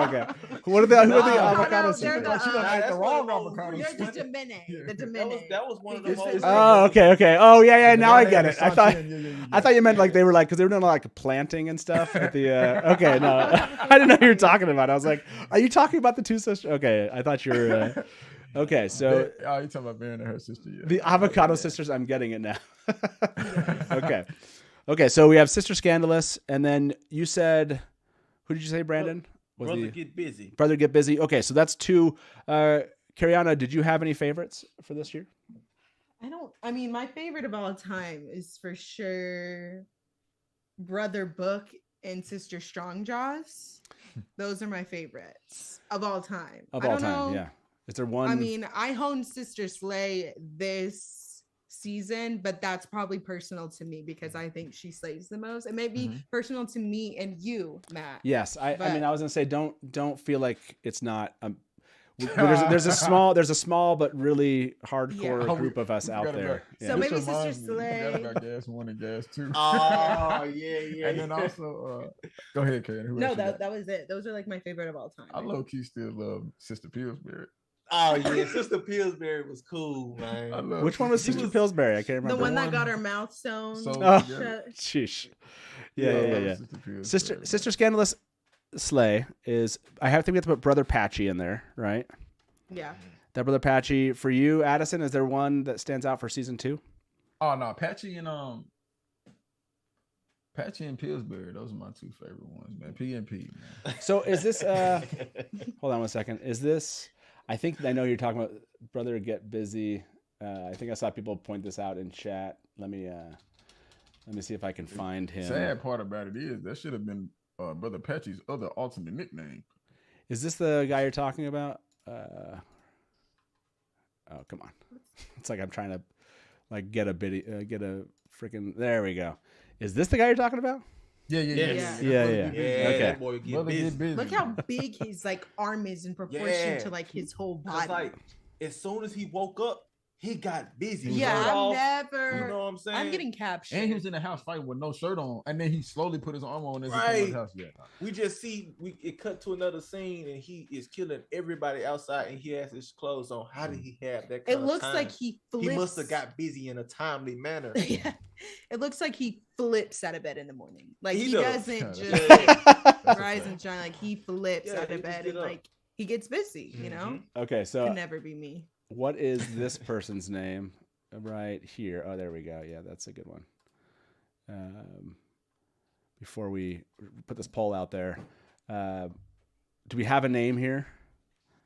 Okay. Who are the avocado
they're
sisters?
the wrong avocado.
They're the Dominic. The Dominic.
That was one of the most.
Oh, okay. Oh, yeah. Now I get it. I thought
Seanchan,
I thought you meant like they were like because they were doing like planting and stuff at the. Okay, no, I didn't know who you were talking about. I was like, are you talking about the two sisters? Okay, I thought you were. Okay, so
you talking about Baron and her sister? Yeah.
the Avocado Sisters. I'm getting it now. Okay. So we have Sister Scandalous, and then you said, who did you say, Brandon? Was
Brother Get Busy.
Brother Get Busy. Okay, so that's two. Cariana, did you have any favorites for this year?
I mean, my favorite of all time is for sure Brother Book and Sister Strongjaws. Those are my favorites of all time.
Of all time, yeah. Is there one?
I mean, I honed Sister Slay this season, but that's probably personal to me because I think she slays the most. It may be personal to me and you, Matt.
Yes, I mean, I was gonna say, don't feel like it's not. There's a small but really hardcore group of us out there.
So maybe Sister Slay.
About Gas 1 and Gas 2.
Oh yeah.
And then also, go ahead, Karen.
No, that was it. Those are like my favorite of all time.
I low key still love Sister Pillsbury.
Oh yeah, Sister Pillsbury was cool, man.
Which one was Sister Pillsbury? I can't remember.
The one that got her mouth sewn.
Sheesh. Yeah. Sister Scandalous Slay is. I think we have to put Brother Patchy in there, right?
Yeah.
That Brother Patchy for you, Addison. Is there one that stands out for season 2?
Oh no, Patchy and Pillsbury. Those are my two favorite ones, man. P and P, man.
So is this? Hold on 1 second. Is this? I think I know you're talking about Brother Get Busy. I think I saw people point this out in chat. Let me see if I can find him.
Sad part about it is that should have been Brother Patchy's other alternate nickname.
Is this the guy you're talking about? Oh, come on! It's like I'm trying to like get a freaking. There we go. Is this the guy you're talking about?
Yeah.
Okay.
That boy Get Busy.
Look how big his like arm is in proportion to like his whole body.
Like as soon as he woke up, he got busy.
Yeah,
I'm
never.
You know what I'm saying?
I'm getting captured.
And he was in the house fighting with no shirt on, and then he slowly put his arm on.
Right.
House. Yeah.
We just see it cut to another scene, and he is killing everybody outside, and he has his clothes on. How did he have that? Kind
It looks
of time?
like he flips.
He must have got busy in a timely manner.
Yeah. It looks like he flips out of bed in the morning. Like he
does.
doesn't just rise and shine. Like he flips out of bed and like he gets busy. You know.
Okay, so
could never be me.
What is this person's name? Right here. Oh, there we go. Yeah, that's a good one. Before we put this poll out there, do we have a name here?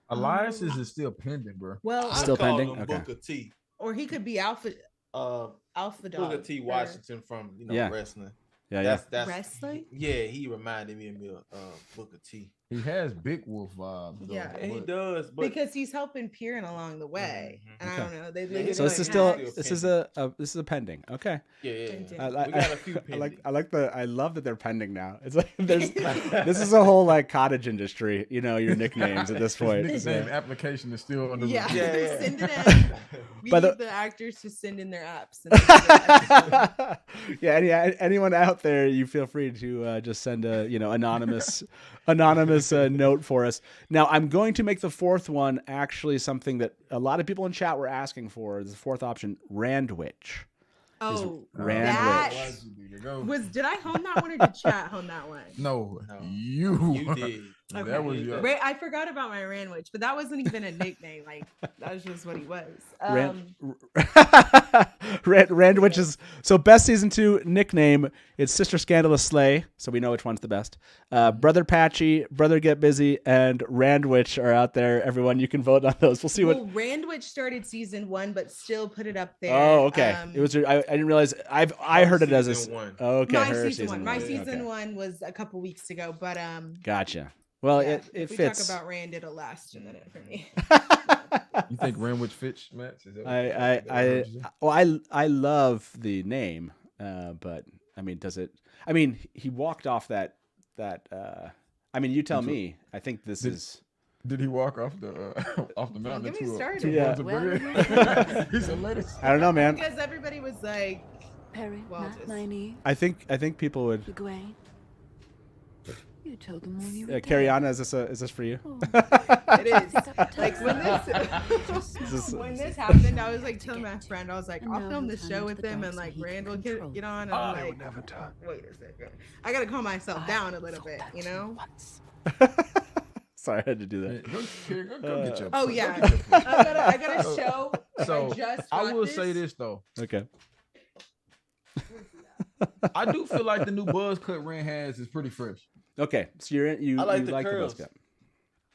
Elias is still pending, bro.
Well,
still pending.
Him
Okay.
Booker T.
Or he could be Alpha Dog.
Booker T. Washington from wrestling.
Yeah.
That's
wrestling.
Yeah, he reminded me of Booker T.
He has big wolf vibes. Though,
Yeah.
And he
but-
does, but
Because he's helping Piran along the way, and I
Okay.
don't know. They
Yeah,
So
like
this is still
hacks.
this is a pending. Okay.
yeah.
I-
We got a few
I like the I love that they're pending now. It's like there's this is a whole like cottage industry. You know your nicknames at this point.
His
so-
nickname application is still under
Yeah,
review.
Yeah.
send it in. We
By
need
the-
the actors to send in their apps. And then do the episode.
anyone out there, you feel free to just send a anonymous note for us. Now I'm going to make the fourth one actually something that a lot of people in chat were asking for. The fourth option, Randwich.
Oh,
Randwich.
did I hone that one or did chat hone that one?
No,
No.
you
did.
Okay.
That was your.
I forgot about my Randwich, but that wasn't even a nickname. Like that was just what he was.
Randwich is so best season 2 nickname. It's Sister Scandalous Slay, so we know which one's the best. Brother Patchy, Brother Get Busy, and Randwich are out there. Everyone, you can vote on those. We'll see what.
Randwich started season 1, but still put it up there.
Oh, okay. It was. I didn't realize. I heard it as a.
Season 1.
Oh, okay.
my
her
season 1. My
one.
season
Okay.
1 was a couple weeks ago, but
Gotcha. Well,
yeah,
it
if we
fits.
talk about Rand, it'll last a minute for me.
You think Randwich fits, Matt?
I love the name, but I mean, does it? I mean, he walked off that. I mean, you tell me. I think this is.
Did he walk off the mountain?
Get me
to a-
started.
to
Yeah.
a
Well,
burial? He said, "Ladies."
I don't know, man.
Because everybody was like,
Perry,
Well,
Matt,
just-
Miney,
I think people would.
Egwen. You told them all you were
Cariana, is this for you?
Oh,
it is. Like when this happened, I was like telling my friend, I was like, I'll film the show with them and like Rand will get on. And I'm
I
like,
would never turn.
wait a second. I gotta calm myself down a little bit, you know?
Sorry, I had to do that.
Go, Kerry, go get your.
Oh
go
yeah.
get your plate.
I got a show.
So
I just
I
got
will say this though.
Okay.
I do feel like the new buzz cut Rand has is pretty fresh.
Okay. So you
I like
you
the
like the
curls.
buzz cut.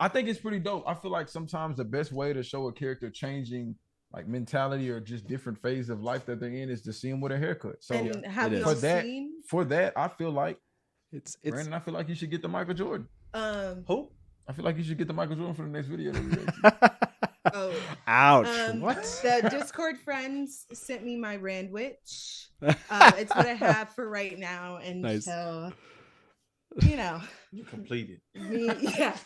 I think it's pretty dope. I feel like sometimes the best way to show a character changing like mentality or just different phase of life that they're in is to see them with a haircut. So
And have
it
you
is.
for that, I feel like
It's
Brandon, I feel like you should get the Michael Jordan.
Who?
I feel like you should get the Michael Jordan for the next video.
oh
ouch.
what? The Discord friends sent me my Randwich. It's what I have for right now until
You completed.
yeah.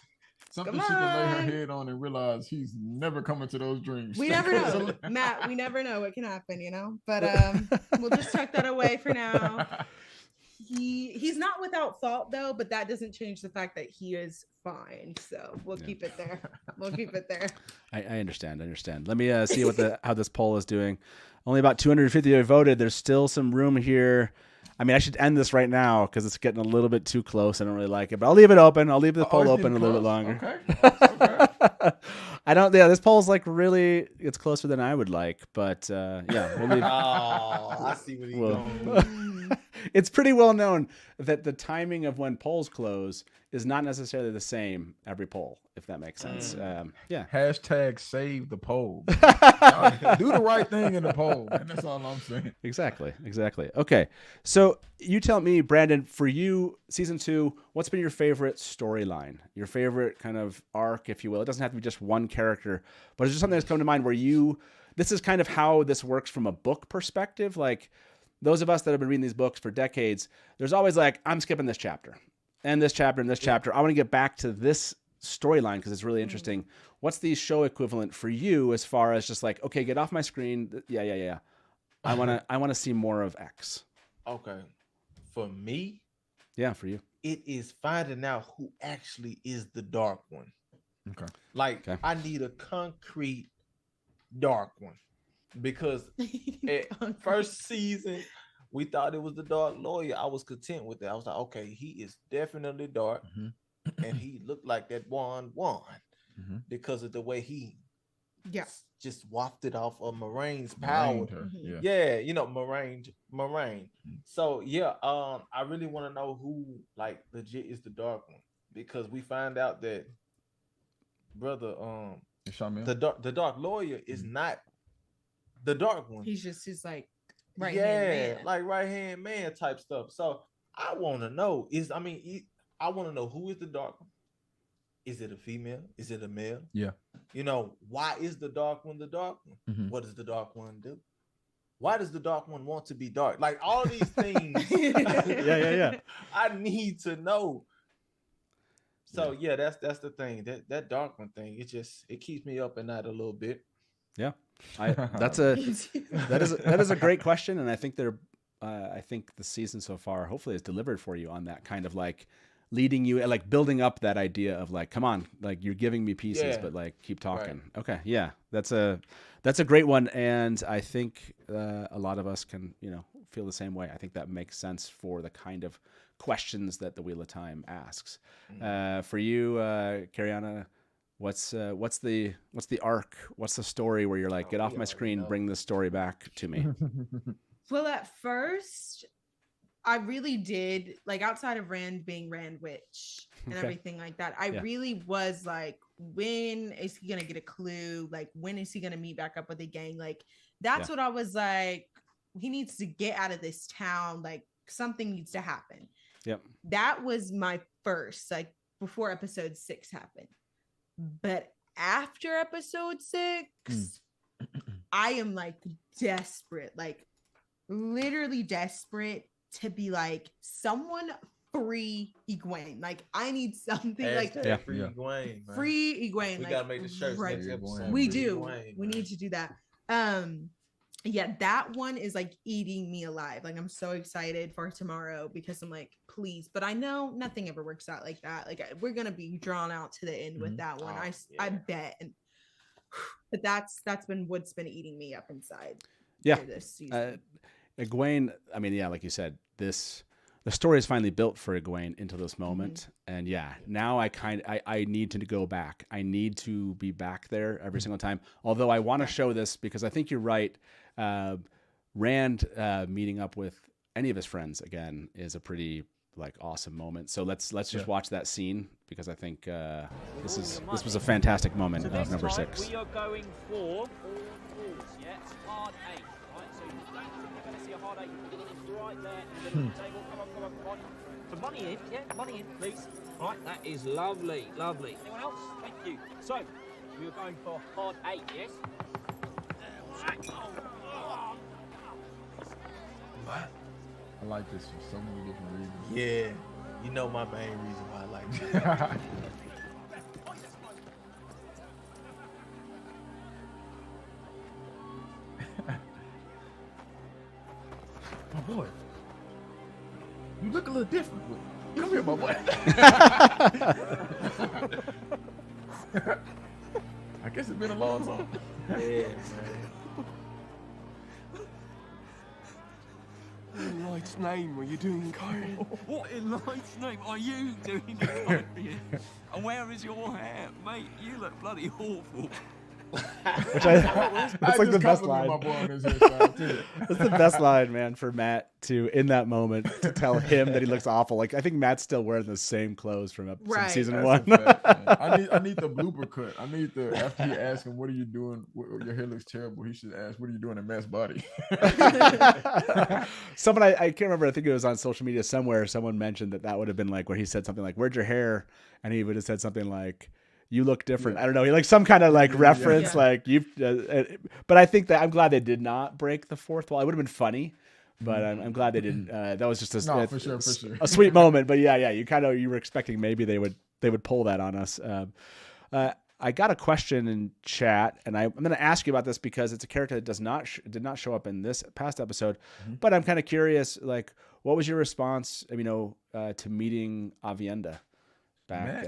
Something
Come
she can lay her
on.
head on and realize he's never coming to those dreams.
We never know, Matt. We never know what can happen, But we'll just tuck that away for now. He's not without fault though, but that doesn't change the fact that he is fine. So we'll keep it there. We'll keep it there.
I understand. Let me see how this poll is doing. Only about 250 voted. There's still some room here. I mean, I should end this right now because it's getting a little bit too close. I don't really like it, but I'll leave it open. I'll leave the poll
it's
open a
getting
little bit
close?
longer.
Okay.
I don't. Yeah, this poll's like really. It's closer than I would like, but yeah, we'll leave.
Oh, I see what he's
Well,
going.
it's pretty well known that the timing of when polls close is not necessarily the same every poll, if that makes sense. Yeah.
Hashtag save the poll. Do the right thing in the poll, man. That's all I'm saying.
Exactly. Okay. So you tell me, Brandon, for you, season 2, what's been your favorite storyline? Your favorite kind of arc, if you will? It doesn't have to be just one character, but it's just something that's come to mind where this is kind of how this works from a book perspective. Like those of us that have been reading these books for decades, there's always like, I'm skipping this chapter and this chapter and this chapter. I want to get back to this storyline because it's really interesting. What's the show equivalent for you as far as just like, okay, get off my screen. Yeah. I want to see more of X.
Okay. For me,
Yeah, for you.
it is finding out who actually is the dark one.
Okay.
Like,
Okay.
I need a concrete dark one because at first season, we thought it was the dark lawyer. I was content with it. I was like, okay, he is definitely dark,
Mhm.
and he looked like that wand
Mhm.
because of the way he
Yeah.
just wafted off of Moraine's power.
Blamed her,
Mhm.
Yeah.
Yeah, Moiraine. So yeah, I really want to know who like legit is the dark one because we find out that brother,
Shamil?
the dark lawyer is not the dark one.
He's just his like
Right
right hand
yeah,
man.
like right hand man type stuff. So I want to know I want to know who is the dark one. Is it a female? Is it a male?
Yeah.
You know, why is the dark one the dark one?
Mhm.
What does the dark one do? Why does the dark one want to be dark? Like all these things.
Yeah.
I need to know. So yeah, that's the thing. That dark one thing, it keeps me up at night a little bit.
Yeah. That is a great question, and I think I think the season so far hopefully has delivered for you on that kind of like leading you, like building up that idea of like, come on, like you're giving me pieces, but like keep talking. Right. Okay, yeah, that's a great one, and I think a lot of us can feel the same way. I think that makes sense for the kind of questions that the Wheel of Time asks. For you, Cariana, what's the arc? What's the story where you're like, get off my screen, bring this story back to me?
Well, at first, I really did, like, outside of Rand being Rand Witch and everything like that, I really was like, when is he gonna get a clue? Like, when is he gonna meet back up with the gang? Like, that's what I was like, he needs to get out of this town. Like, something needs to happen.
Yep.
That was my first, like, before episode 6 happened. But after episode 6, I am like desperate, like literally desperate to be like, someone free Egwen. Like, I need something like
free Egwen.
Free Egwen.
We
like,
gotta make the shirts next episode.
We
Free
do.
Egwen,
we need to do that. Yeah, that one is like eating me alive. Like, I'm so excited for tomorrow because I'm like, please. But I know nothing ever works out like that. Like, we're gonna be drawn out to the end with that one. I bet. And but that's been what's been eating me up inside.
Yeah,
this season.
Egwene. I mean, yeah, like you said, the story is finally built for Egwene into this moment, and now I need to go back. I need to be back there every single time. Although I want to show this because I think you're right. Rand meeting up with any of his friends again is a pretty like awesome moment. So let's just watch that scene because I think this was a fantastic moment of number 6.
We are going for all falls, yeah, it's hard 8, right? So you don't think you're going to see a hard 8 right there in the middle of the table. Come on. So money in, money in, please. Right, that is lovely. Anyone else? Thank you. So we are going for hard 8, yes?
What? I like this for so many different reasons.
Yeah, you know my main reason why I like it.
My boy, you look a little different. Come here, my boy. I guess it's been a long time.
Yeah, man.
In Light's name, are you doing Kyrie?
What in Light's name are you doing, Kyrie? And where is your hair? Mate, you look bloody awful.
Which that's like the best line. That's the best line, man, for Matt to in that moment to tell him that he looks awful. Like I think Matt's still wearing the same clothes from season 1.
I need the blooper cut. I need the after he asks him, "What are you doing? Your hair looks terrible." He should ask, "What are you doing in Matt's body?"
Someone I can't remember. I think it was on social media somewhere. Someone mentioned that would have been like where he said something like, "Where'd your hair?" And he would have said something like, "You look different." I don't know. Like some kind of like reference, like you. But I think that I'm glad they did not break the fourth wall. It would have been funny, but I'm glad they didn't. That was just
for sure.
A sweet moment. But yeah, you were expecting maybe they would pull that on us. I got a question in chat, and I'm going to ask you about this because it's a character that did not show up in this past episode. But I'm kind of curious, like, what was your response? To meeting Aviendha back.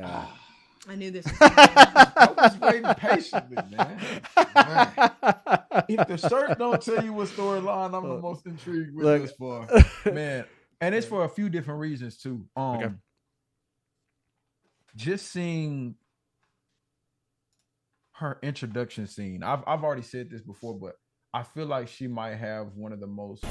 I knew this.
I was waiting patiently, man. If the shirt don't tell you what storyline I'm the most intrigued with this for, man, and it's for a few different reasons too. Just seeing her introduction scene. I've already said this before, but I feel like she might have one of the most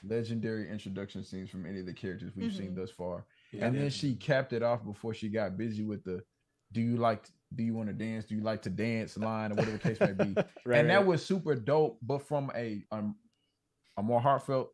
legendary introduction scenes from any of the characters we've seen thus far. And then she capped it off before she got busy with the do you want to dance? Do you like to dance line or whatever the case may be? That was super dope, but from a more heartfelt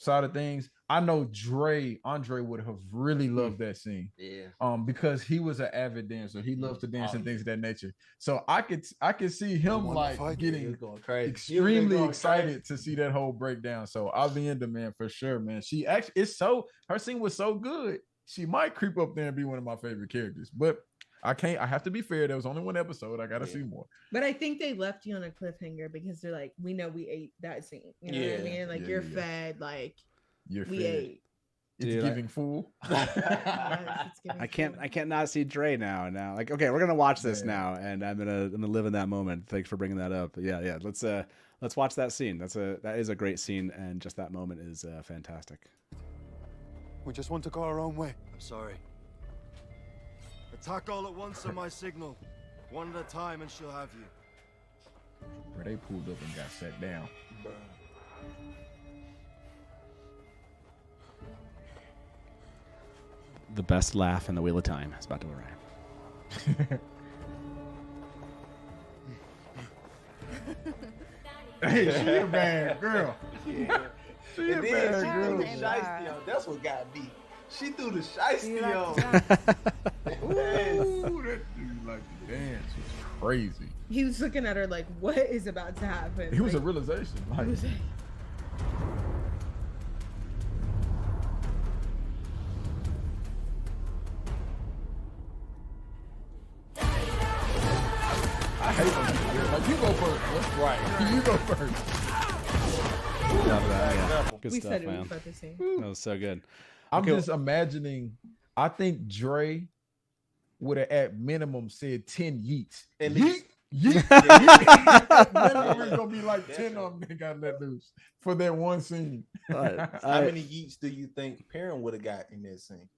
side of things, I know Andre would have really loved that scene.
Yeah.
Because he was an avid dancer. He loves to dance and things of that nature. So I could see him like getting
going crazy.
extremely excited to see that whole breakdown. So Aviendha, man, for sure, man. She actually her scene was so good. She might creep up there and be one of my favorite characters. But I have to be fair. There was only one episode. I gotta see more.
But I think they left you on a cliffhanger because they're like, we know we ate that scene. You know what I mean? Like you're fed, like we ate.
It's giving fool.
I can't not see Dre now. Like, okay, we're gonna watch this now, and I'm gonna live in that moment. Thanks for bringing that up. Yeah. Let's watch that scene. That is a great scene, and just that moment is fantastic.
We just want to go our own way.
I'm sorry. Attack all at once on my signal. One at a time and she'll have you.
Where they pulled up and got sat down.
The best laugh in the Wheel of Time is about to arrive.
Hey, she a bad girl.
Yeah.
She a bad girl.
That's what got me. She threw the shiesty on.
Ooh, that dude like to dance. It's crazy.
He was looking at her like, what is about to happen?
It was a realization. Like, I hate when people do it. Like, you go first. That's right. You go first.
Love that. Yeah. Good
we
stuff,
said it
man.
was about the same.
That was so good.
I'm
Okay,
just imagining. I think Dre would have at minimum said 10 yeets.
At
Yeet,
least.
yeet. Minimum is gonna be like 10 of them that got let loose for that one scene.
How many yeets do you think Perrin would have got in that scene?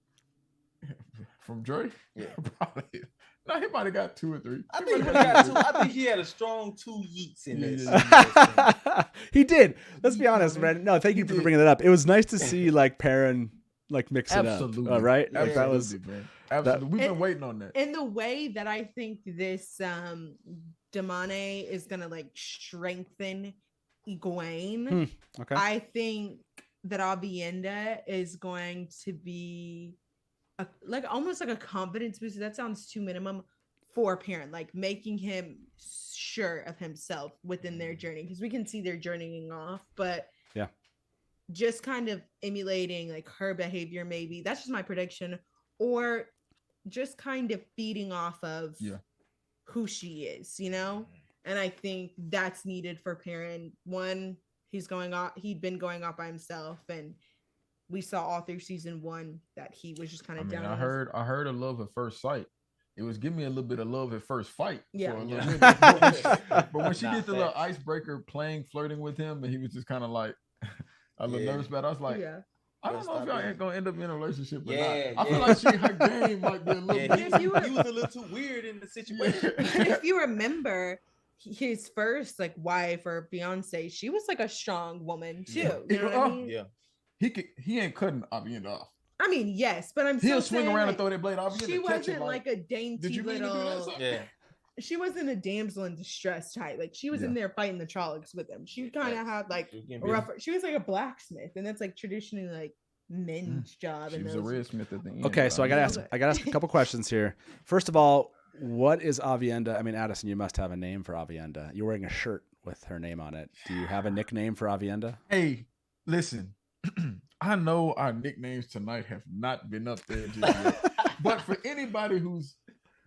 From Dre?
Yeah.
Probably. No, he might have got 2 or 3.
I think he got 2. I think he had a strong 2 yeets in that scene.
He did. Let's be honest, man. No, thank you for bringing that up. It was nice to see like Perrin like mix it
Absolutely.
up. Right?
Absolutely,
Like that was
man. Absolutely. We've been waiting on that.
And the way that I think this Damane is gonna like strengthen Egwen,
okay.
I think that Aviendha is going to be like almost like a confidence booster. That sounds too minimum for a parent, like making him sure of himself within their journey, because we can see they're journeying off, but
yeah,
just kind of emulating like her behavior. Maybe that's just my prediction, or just kind of feeding off of who she is, you know. And I think that's needed for Perrin. One, he'd been going off by himself, and we saw all through season 1 that he was just kind of down.
I heard a love at first sight. It was giving me a little bit of love at first fight.
Yeah.
But when she did the little icebreaker flirting with him, and he was just kind of like a little nervous about it, I was like, I don't know if y'all ain't gonna end up in a relationship or not. I feel like her game might be a little bit.
He was a little too weird in the situation.
If you remember, his first like wife or fiance, she was like a strong woman too. You know what I mean?
Yeah.
He ain't cutting Aviendha off.
I mean, yes, but
he'll swing around and throw that blade off.
She wasn't like a dainty little.
Yeah.
She wasn't a damsel in distress type. Like she was in there fighting the Trollocs with him. She kind of had like a rougher. She was like a blacksmith, and that's like traditionally like men's job.
She was a red smith at the end.
Okay, so I gotta ask a couple questions here. First of all, what is Aviendha? I mean, Addison, you must have a name for Aviendha. You're wearing a shirt with her name on it. Do you have a nickname for Aviendha?
Hey, listen. I know our nicknames tonight have not been up there just yet. But for anybody who's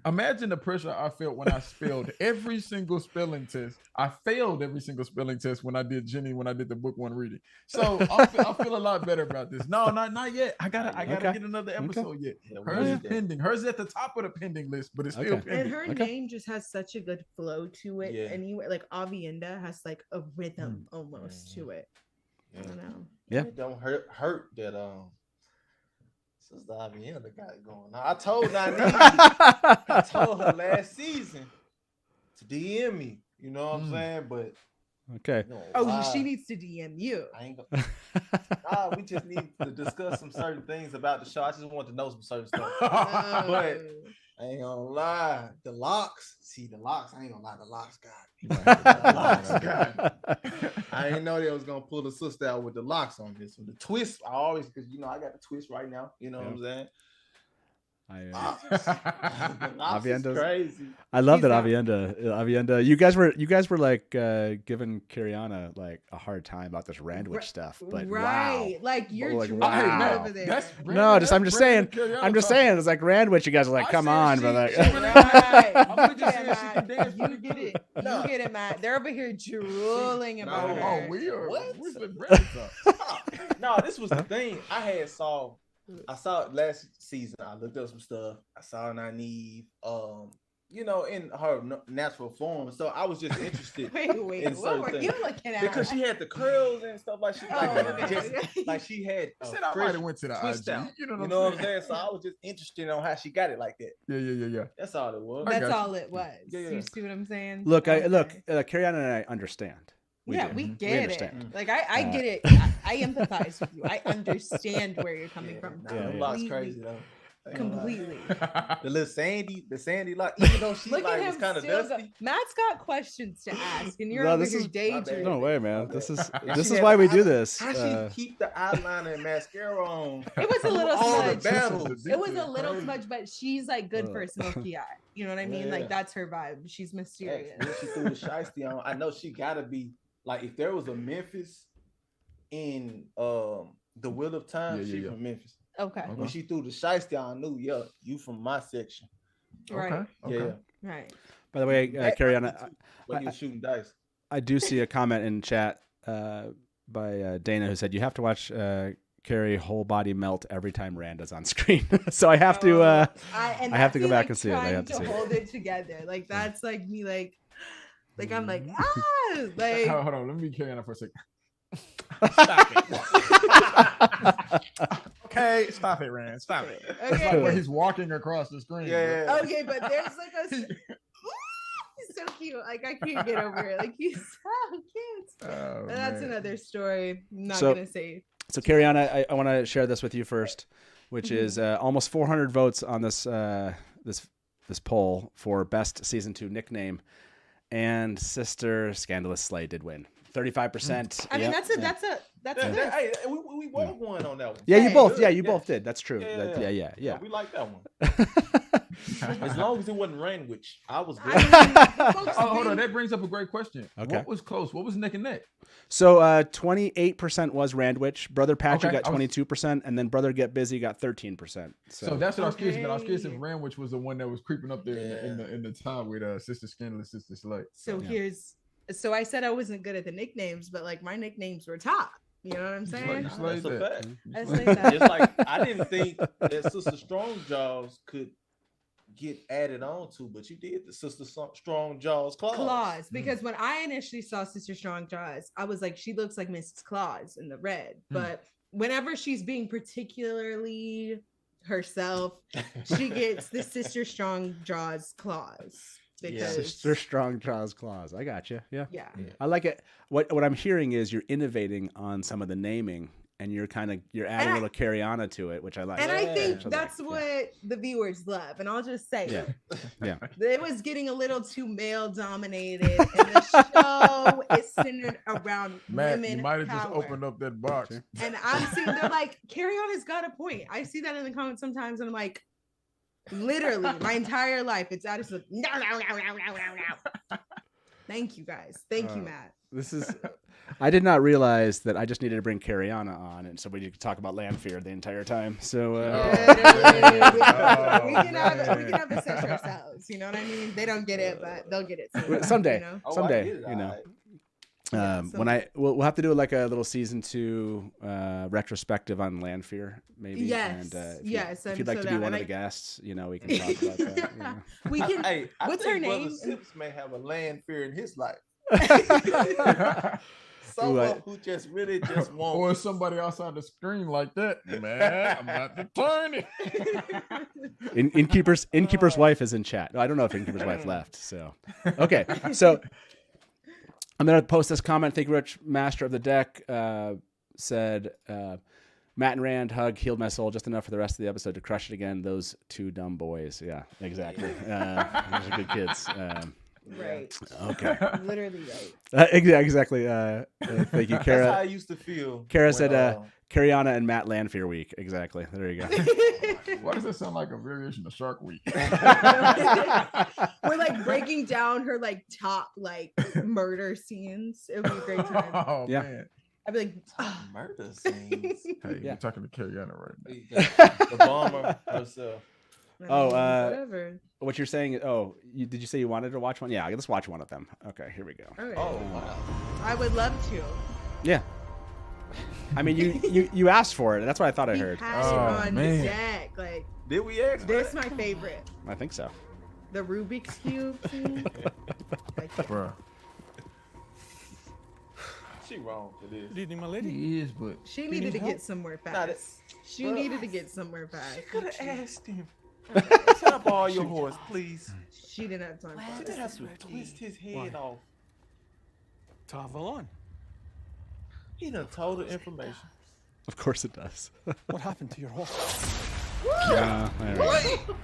imagine the pressure I felt when I spelled every single spelling test. I failed every single spelling test when I did the book 1 reading. So I feel a lot better about this. No, not yet. I gotta get another episode yet. Hers is pending. Hers is at the top of the pending list, but it's still pending.
And her name just has such a good flow to it. Yeah. Anyway, like Aviendha has like a rhythm almost to it. I don't know.
Yeah.
It don't hurt that Sister Aviendha got it going on. I told I told her last season to DM me. You know what I'm saying? But
okay.
You know,
she needs to DM you.
I ain't we just need to discuss some certain things about the show. I just want to know some certain stuff. But I ain't gonna lie. The locks. See, the locks. I ain't gonna lie. The locks got me. I didn't know they was gonna pull the sister out with the locks on this one. The twist, I always, because I got the twist right now. You know what I'm saying?
Aviendha's
crazy.
I love that Aviendha. You guys were like giving Kiriana like a hard time about this Randwich stuff, but wow,
like you're
like,
driving
wow.
over there.
I'm just saying it's like Randwich. You guys are like, come on, brother.
You get it. You get it, Matt. They're over here drooling about her.
Oh, we are.
What? No, this was the thing. I saw it last season. I looked up some stuff. I saw Nynaeve, in her natural form. So I was just interested.
Wait,
in
what were
things.
you looking at?
Because she had the curls and stuff like she like she had.
I said I might have went to the
twist
IG.
out.
You know
what I'm saying? So I was just interested on how she got it like that.
Yeah.
That's all it was.
That's all it was.
Yeah.
You see what I'm saying?
Look, Kiriana and I understand.
We get it.
understand.
Like I get it. I empathize with you. I understand where you're coming from.
The lock's crazy though.
Completely.
The sandy lock, even though she
Look
like
at him
was kind of
still
dusty.
Matt's got questions to ask, and you're
No,
over
this
here
is-
daydreaming.
No way, man. This is
She had
why we
the
do
eye-
this.
How she keep the eyeliner and mascara on?
It was a little
all the
smudge.
battles.
It was a little smudge, but she's like good for a smoky eye. You know what I mean?
Yeah.
Like that's her vibe. She's mysterious.
When she threw the shiesty on, I know she gotta be like if there was a Memphis in the Wheel of Time, she from Memphis.
Okay.
When she threw the shiesty on, I knew, you from my section.
Right.
Yeah.
Right.
By the way, Kiriana,
When you were shooting dice.
I do see a comment in chat by Dana who said you have to watch Carrie whole body melt every time Randa's on screen. So I have to I have to go back and see it. I have to see
hold it together. Like that's like me like I'm like like
hold on, let me carry on for a second. Okay, stop it, Rand. Stop it.
Okay,
it's like when he's walking across the screen.
Yeah.
Okay, but there's like he's so cute. Like I can't get over it. Like he's so cute.
Oh,
That's
man.
another story. I'm not
So-
gonna say.
So Kiriana, I want to share this with you first, which is almost 400 votes on this poll for best season 2 nickname, and Sister Scandalous Slay did win. 35%.
I mean,
Yep.
that's a
Hey, we both won on that one.
Yeah, you both.
Good.
Yeah, you both did. That's true.
Yeah.
Yeah.
We like that one. As long as it wasn't Randwich, I was good.
Hold on, that brings up a great question.
Okay.
What was close? What was neck and neck?
So 28% was Randwich. Brother Patrick
Okay,
got 22%, and then Brother Get Busy got 13%.
So that's what I was curious about. I was curious if Randwich was the one that was creeping up there in the time with Sister Scandalous, Sister Slay.
So I said I wasn't good at the nicknames, but like my nicknames were top. You know what I'm saying?
You slayed
That's a
that.
fact.
I slayed that.
It's like I didn't think that Sister Strong Jaws could get added on to, but you did the Sister Strong Jaws claws.
Because when I initially saw Sister Strong Jaws, I was like, she looks like Mrs. Claus in the red. But whenever she's being particularly herself, she gets the Sister Strong Jaws claws. Because
Sister Strong Jaws claws. I got you. Yeah.
Yeah.
I like it. What I'm hearing is you're innovating on some of the naming, and you're adding a little Kiriana to it, which I like.
And I think
Which
that's
like.
what the viewers love. And I'll just say,
Yeah.
it was getting a little too male dominated, and the show is centered around
Matt,
women.
you might have just
power.
opened up that box.
And I'm seeing they're like, Carry On has got a point. I see that in the comments sometimes, and I'm like, literally, my entire life, it's Addison. No. Thank you guys. Thank you, Matt.
This is. I did not realize that I just needed to bring Kiriana on, and so we could talk about Lanfear the entire time. So
we can have a session ourselves. You know what I mean? They don't get it, but they'll get it
someday.
You know?
Someday, you know. When we'll have to do like a little season 2 retrospective on Lanfear, maybe.
Yes,
and,
if
you'd like to be one of the guests, we can talk about that. You know.
We can.
Hey, I
what's
think
her name?
Brother Sips may have a Lanfear in his life.
Who
just really just won't.
Or somebody outside the screen like that, man. I'm not the attorney.
Innkeeper's wife is in chat. No, I don't know if Innkeeper's wife left. So, okay. So I'm going to post this comment. Thank you, Rich. Master of the Deck said, Matt and Rand hug healed my soul just enough for the rest of the episode to crush it again. Those two dumb boys. Yeah, exactly. Those are good kids.
Right.
Okay.
Literally right.
Exactly. Thank you, Kara.
That's how I used to feel.
Kara
when,
said, Cariana and Matt Lanfear week. Exactly. There you go.
Why does that sound like a variation of Shark Week?
We're like breaking down her like top like murder scenes. It would be a great time.
Oh
Yeah.
man.
I'd be like,
murder scenes.
Hey,
Yeah.
you're talking to Cariana right now.
The bomber herself.
Oh,
whatever.
what you're saying? Oh, did you say you wanted to watch one? Yeah, let's watch one of them. Okay, here we go.
All right.
Oh wow.
I would love to.
Yeah. I mean, you asked for it. That's what I thought I
He
heard.
had
Oh,
it on
man.
deck. Like
Did we ask?
this, my favorite.
I think so.
The Rubik's cube scene. Like,
Bruh.
She wrong for this.
Good evening, my lady.
He is, but
she needed to get somewhere
Nah,
fast. She needed to get somewhere fast.
Could have asked him. Can I borrow your horse, please?
She didn't have time
She
for
didn't
it.
have to twist his head off.
Travel on.
He done told the information.
Of course it does.
What happened to your horse?
Yeah. There we go.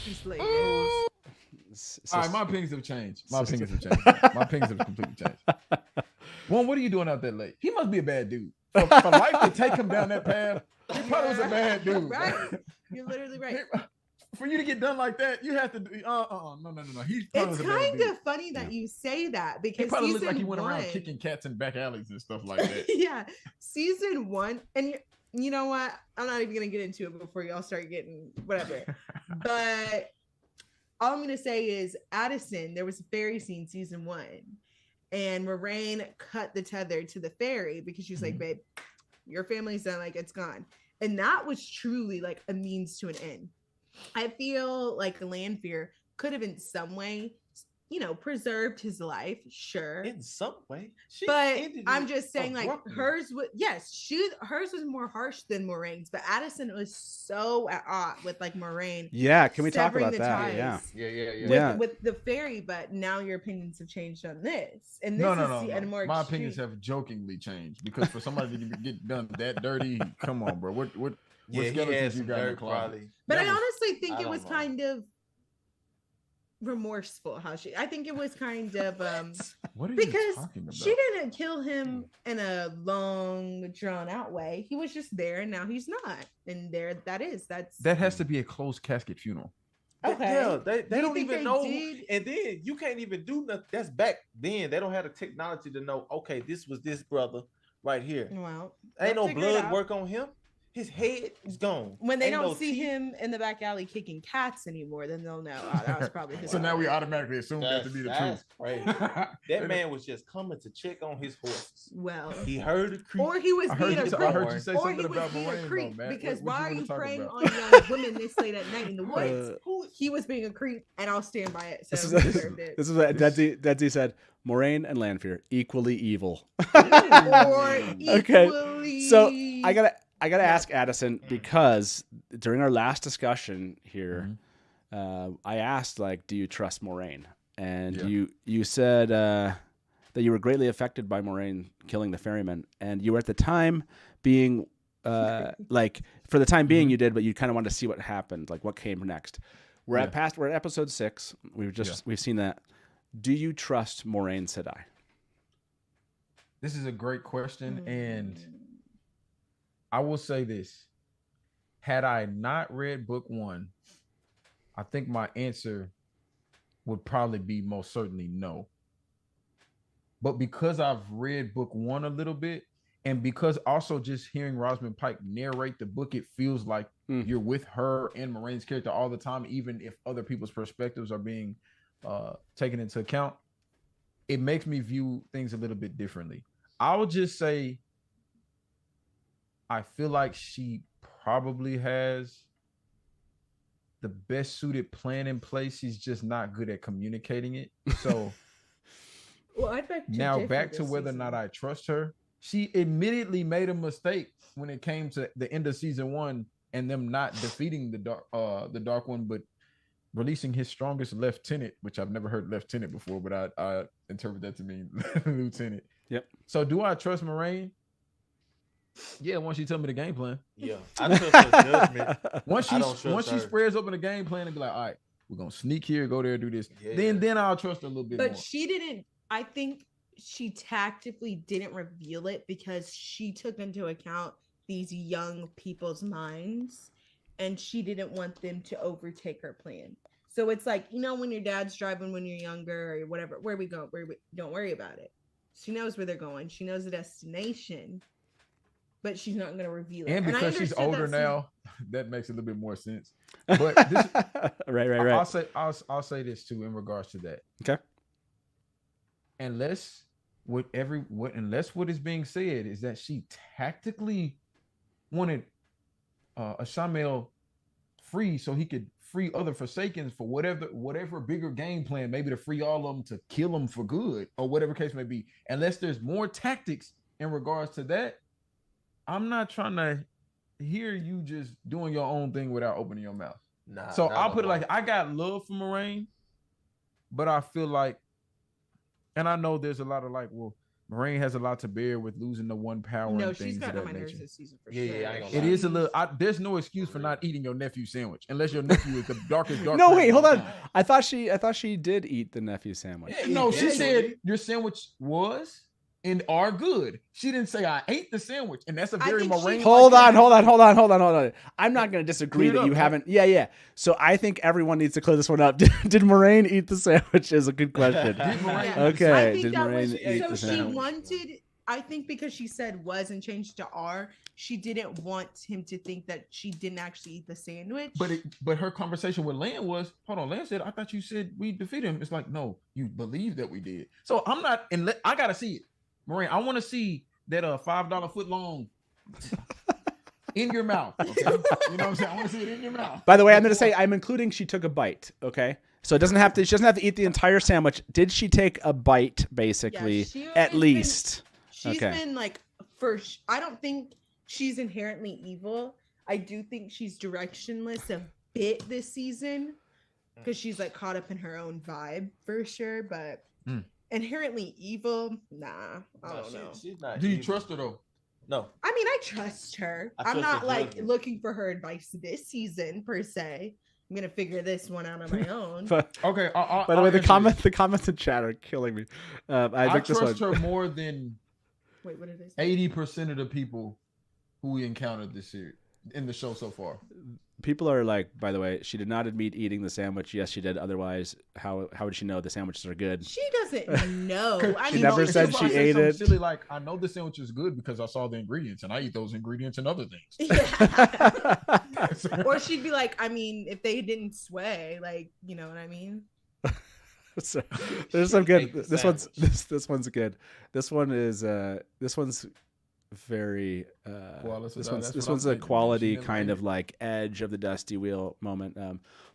He's like,
all right, my opinions have changed. My opinions have changed. My opinions have completely changed. One, what are you doing out that late? He must be a bad dude. For life to take him down that path, he probably was a bad dude.
right. You're literally right.
For you to get done like that, you have to do no. He probably
It's
was a bad
kind
dude.
of funny that you say that
He
because
probably looked
season
like he went
one,
around kicking cats in back alleys and stuff like that.
yeah, season one, and you know what? I'm not even gonna get into it before y'all start getting whatever. But all I'm gonna say is Addison. There was a fairy scene season one, and Moiraine cut the tether to the fairy because she was like, "Babe, your family's done. Like it's gone." And that was truly like a means to an end. I feel like Lanfear could have in some way, preserved his life, sure.
In some way.
But
ended
I'm
it
just saying, like,
abruptly.
hers was more harsh than Moraine's, but Addison was so at odds with like Moiraine.
Yeah, can we talk
severing
about
the
that?
ties
Yeah.
Yeah.
With the fairy, but now your opinions have changed on this. And this
No.
and more
My
extreme.
opinions have jokingly changed because for somebody to get done that dirty, come on, bro. What
Yeah, he had
skeletons you
some
got in the
dirt
closet?
probably.
But
That
I
was-
honestly think
I
it
don't
was
know.
kind of remorseful how I think it was kind of
What are you
because
talking about?
she didn't kill him in a long drawn out way. He was just there and now he's not. And
That has to be a closed casket funeral.
Okay.
Yeah, they
Do you
don't
think
even
they
know.
did?
And then you can't even do nothing. That's back then. They don't have the technology to know, okay, this was this brother right here.
Well,
Ain't
they'll
no
figure it
blood
out.
work on him. His head is gone.
When they
Ain't
don't
no
see
teeth.
him in the back alley kicking cats anymore, then they'll know that was probably his.
So now we
father.
automatically assume that to be the truth.
That's crazy. That man was just coming to check on his horses.
Well,
He heard the creep.
or he was
I heard
being a
you-
creep.
I heard you say
Or
something
he was
about
being
Moiraine,
a creep
though, Matt.
because
What
why
you
are
wanna
you
talk
preying
about?
on young women this late at night in the woods? He was being a creep, and I'll stand by it. So
This
he
is
deserved it.
this is what Dedsy said. Moiraine and Lanfear equally evil.
Or
Okay,
equally...
so I gotta ask Addison because during our last discussion here, I asked like, do you trust Moiraine? And
Yeah.
you said that you were greatly affected by Moiraine killing the ferryman, and you were at the time being like for the time being you did, but you kind of wanted to see what happened, like what came next. We're at episode 6. We've seen that. Do you trust Moiraine Sedai?
This is a great question, and I will say this. Had I not read book 1, I think my answer would probably be most certainly no. But because I've read book 1 a little bit, and because also just hearing Rosamund Pike narrate the book, it feels like you're with her and Moraine's character all the time, even if other people's perspectives are being taken into account. It makes me view things a little bit differently. I would just say I feel like she probably has the best suited plan in place. She's just not good at communicating it. So
Well, I'd beg to
now
differ
back to
this
whether or
season.
not I trust her. She admittedly made a mistake when it came to the end of season 1 and them not defeating the dark one, but releasing his strongest lieutenant, which I've never heard lieutenant before, but I interpret that to mean lieutenant.
Yep.
So do I trust Moiraine? Yeah, once she tell me the game plan.
Yeah, I trust her judgment.
Once
I don't trust
she
her.
spreads open the game plan and be like, all right, we're gonna sneak here, go there, do this.
Yeah.
Then I'll trust her a little bit
But
more.
she didn't. I think she tactically didn't reveal it because she took into account these young people's minds, and she didn't want them to overtake her plan. So it's like, you know, when your dad's driving when you're younger or whatever, where we go, don't worry about it. She knows where they're going. She knows the destination, but she's not going to reveal it.
And
I
because she's
understood
older
that
now, that makes a little bit more sense. But this,
right.
I'll say this too in regards to that.
Okay.
Unless what is being said is that she tactically wanted Ashamel free so he could free other Forsakens for whatever bigger game plan, maybe to free all of them to kill them for good or whatever case may be. Unless there's more tactics in regards to that, I'm not trying to hear you just doing your own thing without opening your mouth.
Nah,
So
not
I'll
no
put it
more.
like, I got love for Moiraine, but I feel like, and I know there's a lot of like, well, Moiraine has a lot to bear with losing the one power.
No,
and
she's
things
got
of
on
that
my nerves
nature.
this season for
Yeah,
sure.
yeah, I ain't gonna
It
lie.
is a little. There's no excuse for not eating your nephew's sandwich, unless your nephew is the darkest dark.
No,
person
wait,
of
hold
all
on.
time.
I thought she did eat the nephew sandwich.
No, she
Yeah,
said your sandwich was and are good. She didn't say I ate the sandwich, and that's a
I
very
think she-
Moiraine.
Hold on. I'm not going to disagree
Clear it
that
up,
you
man.
haven't. Yeah. So I think everyone needs to clear this one up. Did Moiraine eat the sandwich? Is a good question.
Moiraine eat the
Okay.
I think
Did
that was
Moiraine eat
so
the
she
sandwich?
wanted. I think because she said was and changed to R, she didn't want him to think that she didn't actually eat the sandwich.
But her conversation with Lan was, hold on, Lan said, I thought you said we defeated him. It's like, no, you believe that we did. So I'm not, and I gotta see it. Moiraine, I want to see that $5 foot long in your mouth. Okay? You know what I'm saying? I want to see it in your mouth.
By the way, I'm going to say I'm including she took a bite. Okay. So it doesn't have to. She doesn't have to eat the entire sandwich. Did she take a bite, basically,
Yeah, she
at
always
least?
She's
Okay.
been like, I don't think she's inherently evil. I do think she's directionless a bit this season because she's like caught up in her own vibe for sure. But inherently evil, nah, I don't know.
She's not.
Do you
evil.
trust her though?
No.
I mean, I trust her.
I
I'm
trust
not
her
like
judgment.
looking for her advice this season per se. I'm gonna figure this one out on my own.
But,
Okay.
by the way, the comments in chat are killing me. I
I
think this
trust
one.
her more than
Wait, what did I say?
80% of the people who we encountered this series in the show so far.
People are like, by the way, she did not admit eating the sandwich. Yes, she did. Otherwise, how would she know the sandwiches are good?
She doesn't know. I
She
mean,
never
If
said
somebody
she
says
ate
something
it.
Silly, like I know the sandwich is good because I saw the ingredients and I eat those ingredients and other things.
Yeah. Or she'd be like, I mean, if they didn't sway, like, you know what I mean?
So, there's some good.
ate the
This one's
sandwich.
this one's good. This one's very.
Quality.
This
That's
one's
what
this
I'm
one's a
thinking.
quality
She never
kind
ate
of
it.
like edge of the dusty wheel moment.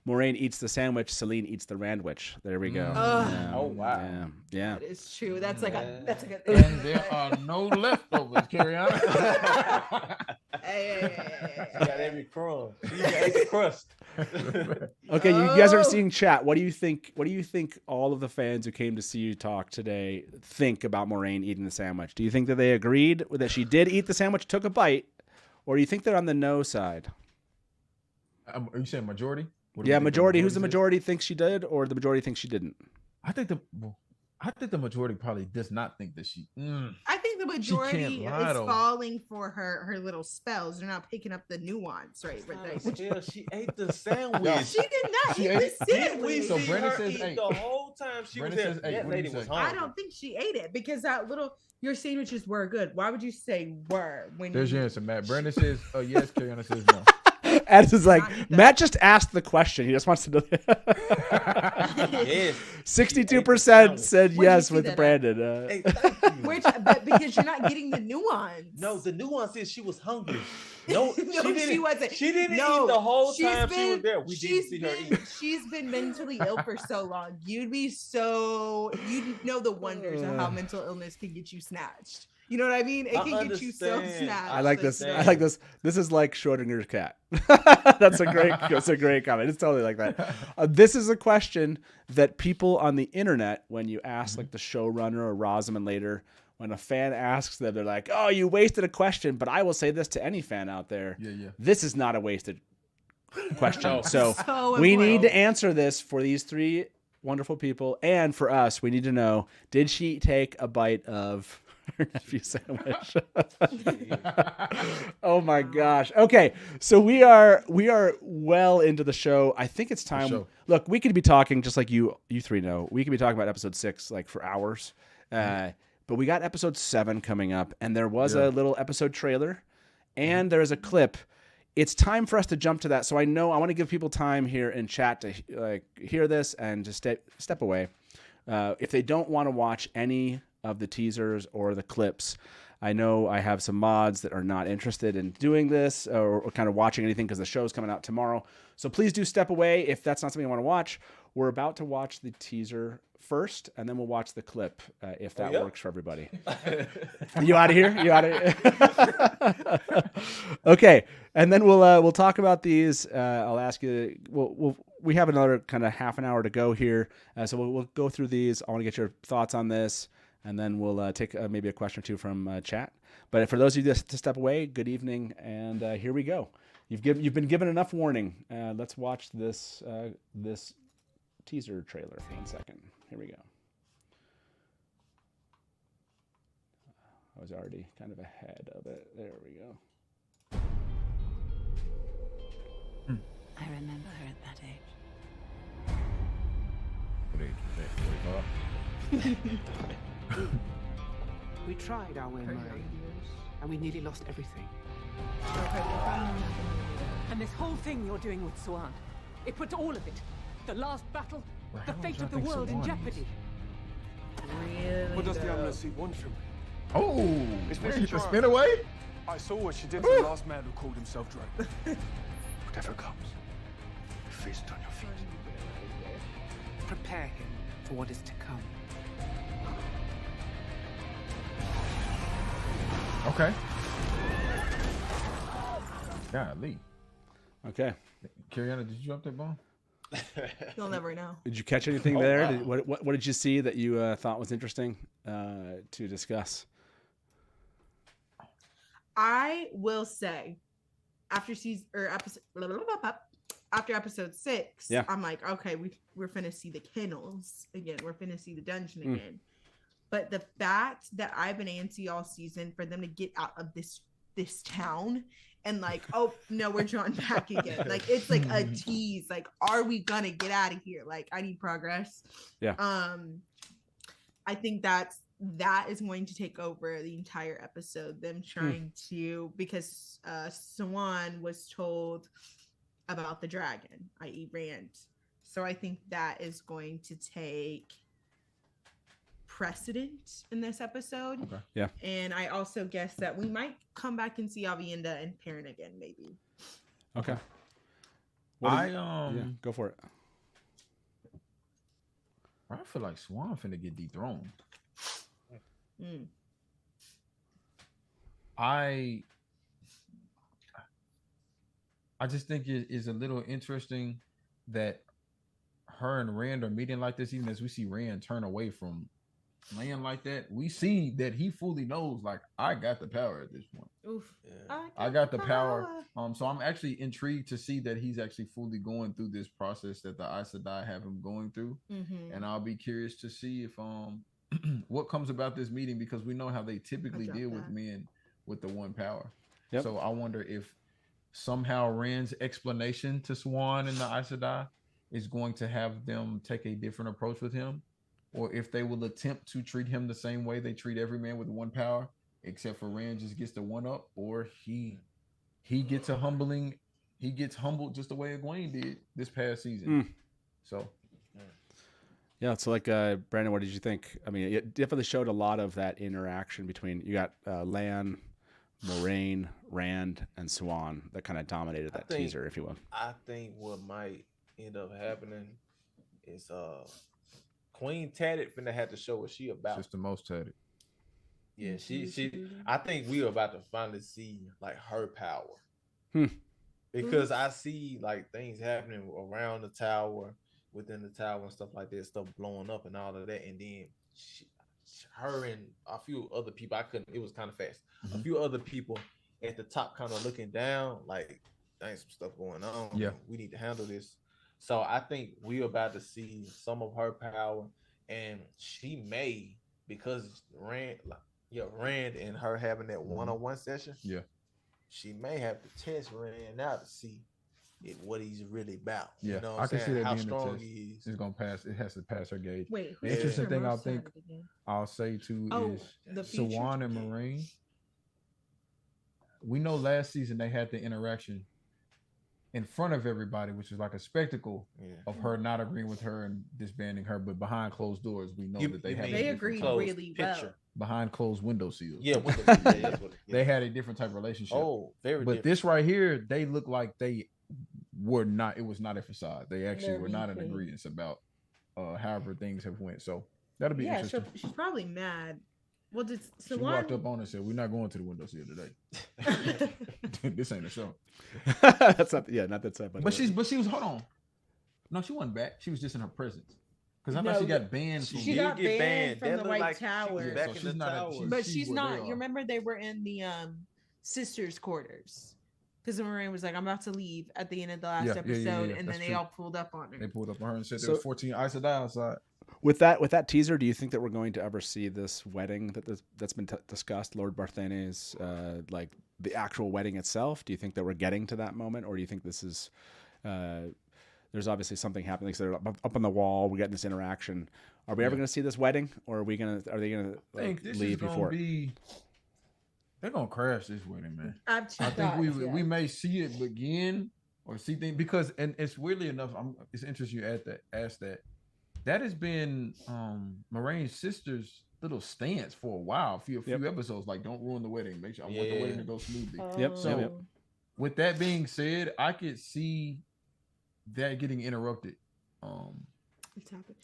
Moiraine eats the sandwich. Celine eats the randwich. There we go.
Ugh.
Oh, wow.
Yeah.
That is true. That's like a good
And there are no leftovers. Carry on.
Hey.
She got every crumb. She ate the crust.
Okay, you guys aren't
Oh.
seeing chat. What do you think? What do you think all of the fans who came to see you talk today think about Moiraine eating the sandwich? Do you think that they agreed that she did eat the sandwich, took a bite, or do you think they're on the no side?
Are you saying majority? What do we
Yeah,
think the
majority. Who's the
says?
majority thinks she did, or the majority thinks she didn't?
I think the majority probably does not think that she.
I think the majority
lie,
is
though.
falling for her little spells. They're not picking up the nuance, right? But
Still, she ate the sandwich.
she did not
She
eat
ate-
the
Didn't we
sandwich.
So
see
Brandon
her
says
eat
8.
the whole time she
Brandon
was there?
says 8.
That
What do you
lady was
say?
hungry.
I don't think she ate it because your sandwiches were good. Why would you say were when
There's
you
your answer, Matt. Brandon says yes. Carriana says no.
Addis is like,
Not eat that.
Matt just asked the question. He just wants to know.
Yes.
62% said
Where'd you
yes
see
with
that at?
Brandon.
Hey, thank you.
but because you're not getting the nuance.
No, the nuance is she was hungry. No,
No, she wasn't.
She didn't
No,
eat the whole
she's
time she was
been-
there. We didn't see her eat.
She's been mentally ill for so long. You'd know the wonders of how mental illness can get you snatched. You know what I mean? It
I
can get you so
understand.
snatched.
I like this.
understand.
I like this. This is like Schrodinger's cat. That's a great comment. It's totally like that. This is a question that people on the internet, when you ask like the showrunner or Rosamund later, when a fan asks them, they're like, "Oh, you wasted a question." But I will say this to any fan out there:
Yeah.
this is not a wasted question.
No.
So we need to answer this for these three wonderful people, and for us, we need to know: did she take a bite of her nephew's sandwich? Oh my gosh. Okay, so we are well into the show. I think it's time. Look, we could be talking just like you three know. We could be talking about episode 6 like for hours. But we got episode 7 coming up, and there was a little episode trailer, and there is a clip. It's time for us to jump to that. So I want to give people time here in chat to like hear this and to step away. If they don't want to watch any of the teasers or the clips, I know I have some mods that are not interested in doing this or kind of watching anything because the show's coming out tomorrow. So please do step away if that's not something you want to watch. We're about to watch the teaser first, and then we'll watch the clip if that works for everybody. You out of here? You out of here? Okay, and then we'll talk about these. I'll ask you. We have another kind of half an hour to go here, so we'll go through these. I want to get your thoughts on this, and then we'll take maybe a question or two from chat. But for those of you to step away, good evening, and here we go. You've been given enough warning. Let's watch this teaser trailer for 1 second. Here we go. I was already kind of ahead of it. There we go.
I remember her at that age.
What age was that?
We tried our way, Moiraine, and we nearly lost everything. And this whole thing you're doing with Swan, it put all of it, the last battle, the fate of the world in jeopardy.
Really?
What does the Amnesty want from me?
Oh,
It's
was
very
she the
sharp.
spin away?
I saw what she did to the last man who called himself Drake. Whatever comes, feast on your feet.
Prepare him for what is to come.
Okay. Golly.
Okay.
Kariana, did you drop that bomb?
You'll never know.
Did you catch anything there? Wow. What did you see that you thought was interesting to discuss?
I will say, after episode 6, I'm like, okay, we're finna see the kennels again. We're finna see the dungeon again. But the fact that I've been antsy all season for them to get out of this town and like, oh no, we're drawn back again. Like it's like a tease. Like, are we gonna get out of here? Like, I need progress.
Yeah.
I think that is going to take over the entire episode. Them trying to, because Swan was told about the dragon, i.e. Rand. So I think that is going to take precedent in this episode.
Okay.
Yeah.
And I also guess that we might come back and see Aviendha and Perrin again, maybe.
Okay. Go for it.
I feel like Swan finna get dethroned. I just think it is a little interesting that her and Rand are meeting like this, even as we see Rand turn away from land like that. We see that he fully knows, like, I got the power at this point.
Oof.
Yeah.
I got the power. So I'm actually intrigued to see that he's actually fully going through this process that the Aes Sedai have him going through. And I'll be curious to see if what comes about this meeting, because we know how they typically deal with men with the one power.
Yep.
So I wonder if somehow Rand's explanation to Swan and the Aes Sedai is going to have them take a different approach with him, or if they will attempt to treat him the same way they treat every man with one power, except for Rand just gets the one up, or he gets he gets humbled just the way Egwen did this past season. So
yeah, so like Brandon, what did you think? I mean, it definitely showed a lot of that interaction between, you got Lan, Moiraine, Rand, and Swan that kind of dominated that teaser, if you will.
I think what might end up happening is Queen Tatted finna have to show what she about.
Just the most tatted.
Yeah, she I think we are about to finally see like her power. Because I see like things happening around the tower, within the tower and stuff like that, stuff blowing up and all of that, and then her and a few other people. I couldn't. It was kind of fast. A few other people at the top, kind of looking down, like there's some stuff going on.
Yeah,
we need to handle this. So I think we're about to see some of her power, and she may, because Rand and her having that one-on-one session.
Yeah,
she may have to test Rand out to see what he's really about.
Yeah,
you know
I can see that
how
being
strong
the test.
he is.
It's gonna pass. It has to pass her gauge.
Wait,
the interesting thing I'll say too is Siwan and Moiraine. We know last season they had the interaction in front of everybody, which is like a spectacle of her not agreeing with her and disbanding her, but behind closed doors, we know that they
agreed really well.
Behind closed window seals.
Yeah, that's what
they had a different type of relationship.
Oh, very.
But this right here, they look like they were not. It was not a facade. They actually were not in agreement about however things have went. So that'll be interesting.
She's probably mad. Well,
she walked up on her and said, "We're not going to the window seal today. This ain't a show."
That's not. Yeah, not that side.
But she was. Hold on. No, she wasn't back. She was just in her presence. Because I thought she got banned.
She got banned from the White Tower.
Back in the tower.
But she's not. You remember they were in the sisters' quarters. Because Moiraine was like, "I'm about to leave" at the end of the last episode, and then they all pulled up on her.
They pulled up on her and said there was 14 Aes Sedai outside.
With that teaser, do you think that we're going to ever see this wedding that's been discussed, Lord Barthane's, like the actual wedding itself? Do you think that we're getting to that moment, or do you think this is there's obviously something happening? So they're up on the wall. We're getting this interaction. Are we ever going to see this wedding, or are they going to leave before?
They're gonna crash this wedding, man.
I
think we may see it begin or see things because, and it's weirdly enough, it's interesting you ask that. That has been Moiraine's sister's little stance for a while, a few episodes. Like, don't ruin the wedding. Make sure I want the wedding to go smoothly. So, with that being said, I could see that getting interrupted.
It's happened.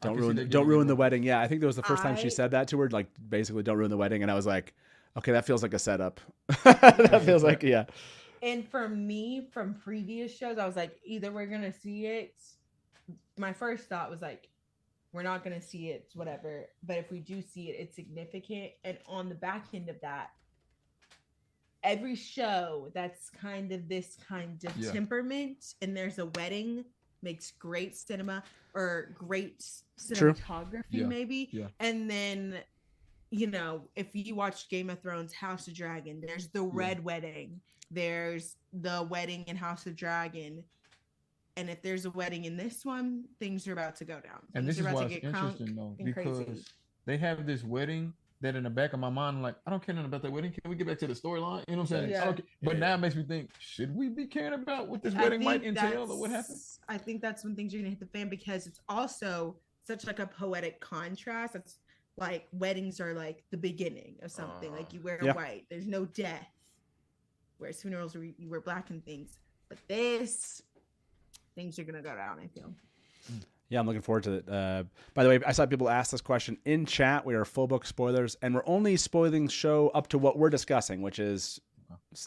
Don't ruin the wedding. Yeah, I think that was the first time she said that to her. Like, basically, don't ruin the wedding. And I was like, okay, that feels like a setup. That feels like
And for me, from previous shows, I was like, either we're gonna see it. My first thought was like, we're not going to see it, whatever. But if we do see it, it's significant. And on the back end of that, every show that's kind of this kind of temperament, and there's a wedding, makes great cinema or great cinematography, maybe. Yeah. And then, if you watch Game of Thrones, House of Dragon, there's the Red Wedding. There's the wedding in House of Dragon. And if there's a wedding in this one, things are about to go down.
And this is why it's interesting, though, because they have this wedding that in the back of my mind, I'm like, I don't care nothing about that wedding. Can we get back to the storyline? You know what I'm saying? Yeah. But now it makes me think, should we be caring about what this wedding might entail or what happens?
I think that's when things are going to hit the fan, because it's also such like a poetic contrast. It's like weddings are like the beginning of something. Like you wear white. There's no death. Whereas funerals, you wear black and things. But this... things are gonna go down, I feel.
Yeah, I'm looking forward to it. By the way, I saw people ask this question in chat. We are full book spoilers, and we're only spoiling show up to what we're discussing, which is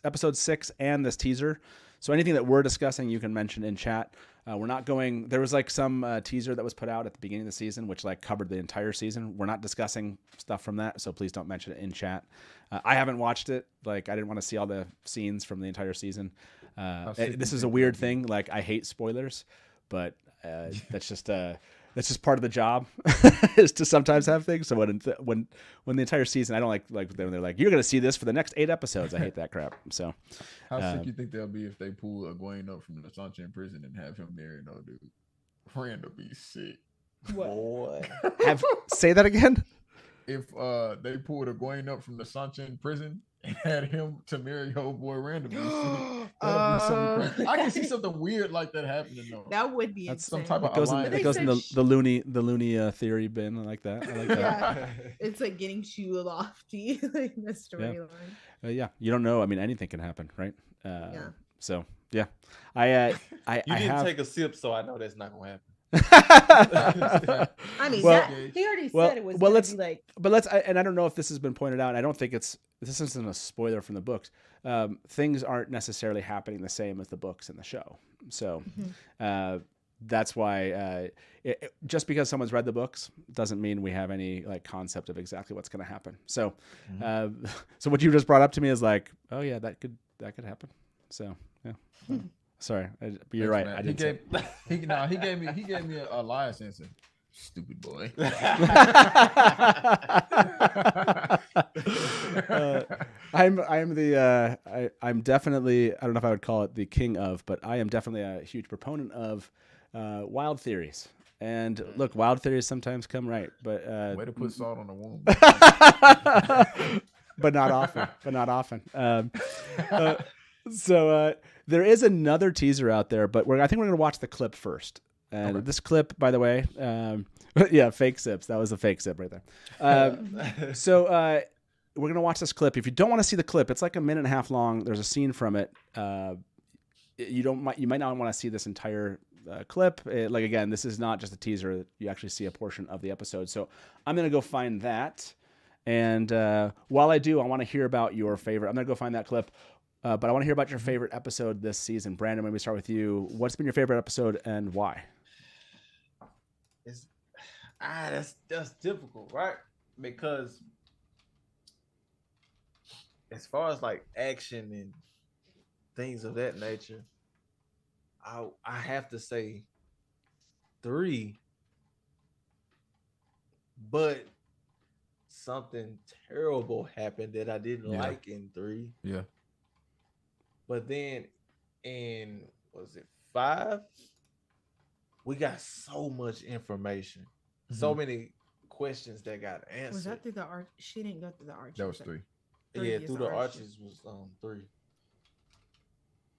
episode 6 and this teaser. So anything that we're discussing, you can mention in chat. We're not going. There was like some teaser that was put out at the beginning of the season, which like covered the entire season. We're not discussing stuff from that, so please don't mention it in chat. I haven't watched it. Like I didn't want to see all the scenes from the entire season. This is a weird thing. Like I hate spoilers, but that's just part of the job is to sometimes have things. So when the entire season, I don't like when they're like, you're going to see this for the next 8 episodes. I hate that crap. So
how sick you think they'll be if they pull Egwen up from the Seanchan prison and have him marry no dude? Rand will be sick.
Boy.
Say that again.
If they pulled Egwen up from the Seanchan prison and had him to marry old boy randomly, that'd be so crazy. I can see something weird like that happening though.
That would be
some type of
it goes in the loony theory bin. I like that.
Yeah. It's like getting too lofty, like the storyline.
Yeah, you don't know. I mean, anything can happen, right? So yeah, I
you didn't take a sip, so I know that's not gonna happen.
I mean, he already said it was.
Well, and I don't know if this has been pointed out. I don't think this isn't a spoiler from the books. Things aren't necessarily happening the same as the books and the show. So, that's why just because someone's read the books doesn't mean we have any like concept of exactly what's going to happen. So, so what you just brought up to me is like, oh yeah, that could happen. So yeah. Sorry, but you're right.
Man. He gave me a liar's answer. Stupid boy.
I'm definitely, I don't know if I would call it the king of, but I am definitely a huge proponent of wild theories. And look, wild theories sometimes come right, but
way to put salt on the wound.
but not often. So there is another teaser out there, but I think we're going to watch the clip first. And this clip, by the way, yeah, fake sips. That was a fake sip right there. So we're going to watch this clip. If you don't want to see the clip, it's like a minute and a half long. There's a scene from it. You might not want to see this entire clip. Like, again, this is not just a teaser. You actually see a portion of the episode. So I'm going to go find that. And while I do, I want to hear about your favorite. I'm going to go find that clip. But I want to hear about your favorite episode this season. Brandon, maybe start with you. What's been your favorite episode and why?
That's difficult, right? Because as far as like action and things of that nature, I have to say 3. But something terrible happened that I didn't like in 3.
Yeah.
But then in, was it 5? We got so much information. So many questions that got answered.
Was that through the arch? She didn't go through the arches.
That was 3.
Yeah, through the arches was 3.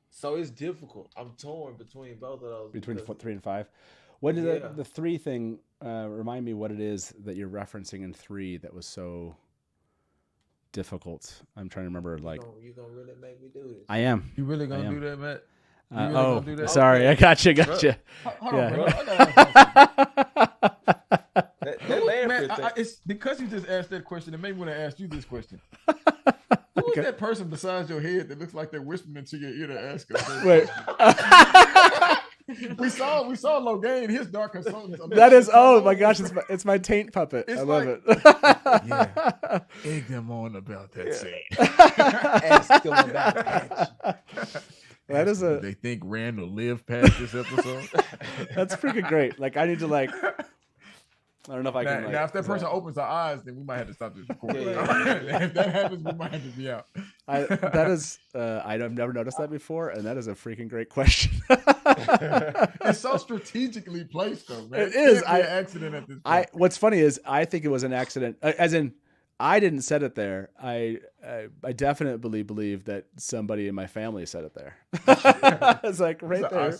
So it's difficult. I'm torn between both of those.
Between 3 and 5. What did the 3 thing remind me what it is that you're referencing in 3 that was so difficult? I'm trying to remember. Like,
you're gonna really make me do this.
I am.
You really gonna do that, Matt?
Do that? Sorry, okay. I gotcha.
Hold on, bro. It's because you just asked that question. It made me want to ask you this question. Who is that person besides your head that looks like they're whispering into your ear to ask us?
Wait.
we saw Logain, his dark consultants.
That is, oh my gosh, it's my taint puppet. I love it.
Yeah. Egg them on about that scene.
Ask them about that.
That is
Do they think Rand will live past this episode?
That's freaking great. Like, I need to like. I don't know if I can.
Now, if that person opens their eyes, then we might have to stop this recording. If that happens, we might have to be out.
That is, I've never noticed that before, and that is a freaking great question.
It's so strategically placed, though, man.
It is.
An accident at this point.
What's funny is I think it was an accident, as in I didn't set it there. I definitely believe that somebody in my family set it there. It's like right there.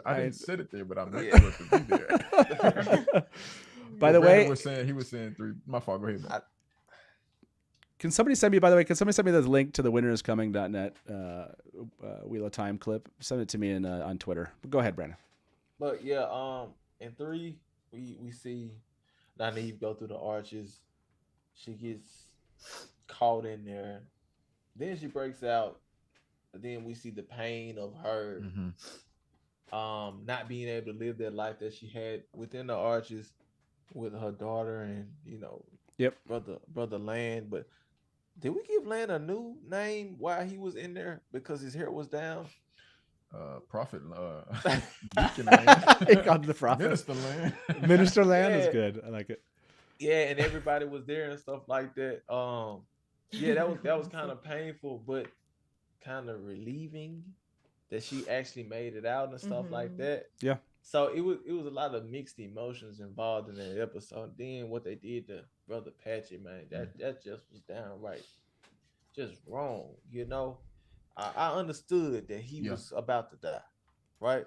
I didn't set it there, but I'm meant for it to be there.
By the way,
he was saying 3. My fault. Go ahead, man.
Can somebody send me the link to the winneriscoming.net Wheel of Time clip? Send it to me on Twitter. But go ahead, Brandon.
But yeah, in 3, we see Nynaeve go through the arches. She gets caught in there. Then she breaks out. Then we see the pain of her not being able to live that life that she had within the arches with her daughter and brother Land. But did we give Land a new name while he was in there because his hair was down?
Prophet Deacon Land.
He called the prophet.
Minister Land.
Minister Land is good. I like it.
Yeah, and everybody was there and stuff like that. That was kind of painful, but kind of relieving that she actually made it out and stuff like that.
Yeah.
So it was a lot of mixed emotions involved in that episode. Then what they did to Brother Patchy, man, that just was downright just wrong. You know, I understood that he was about to die, right?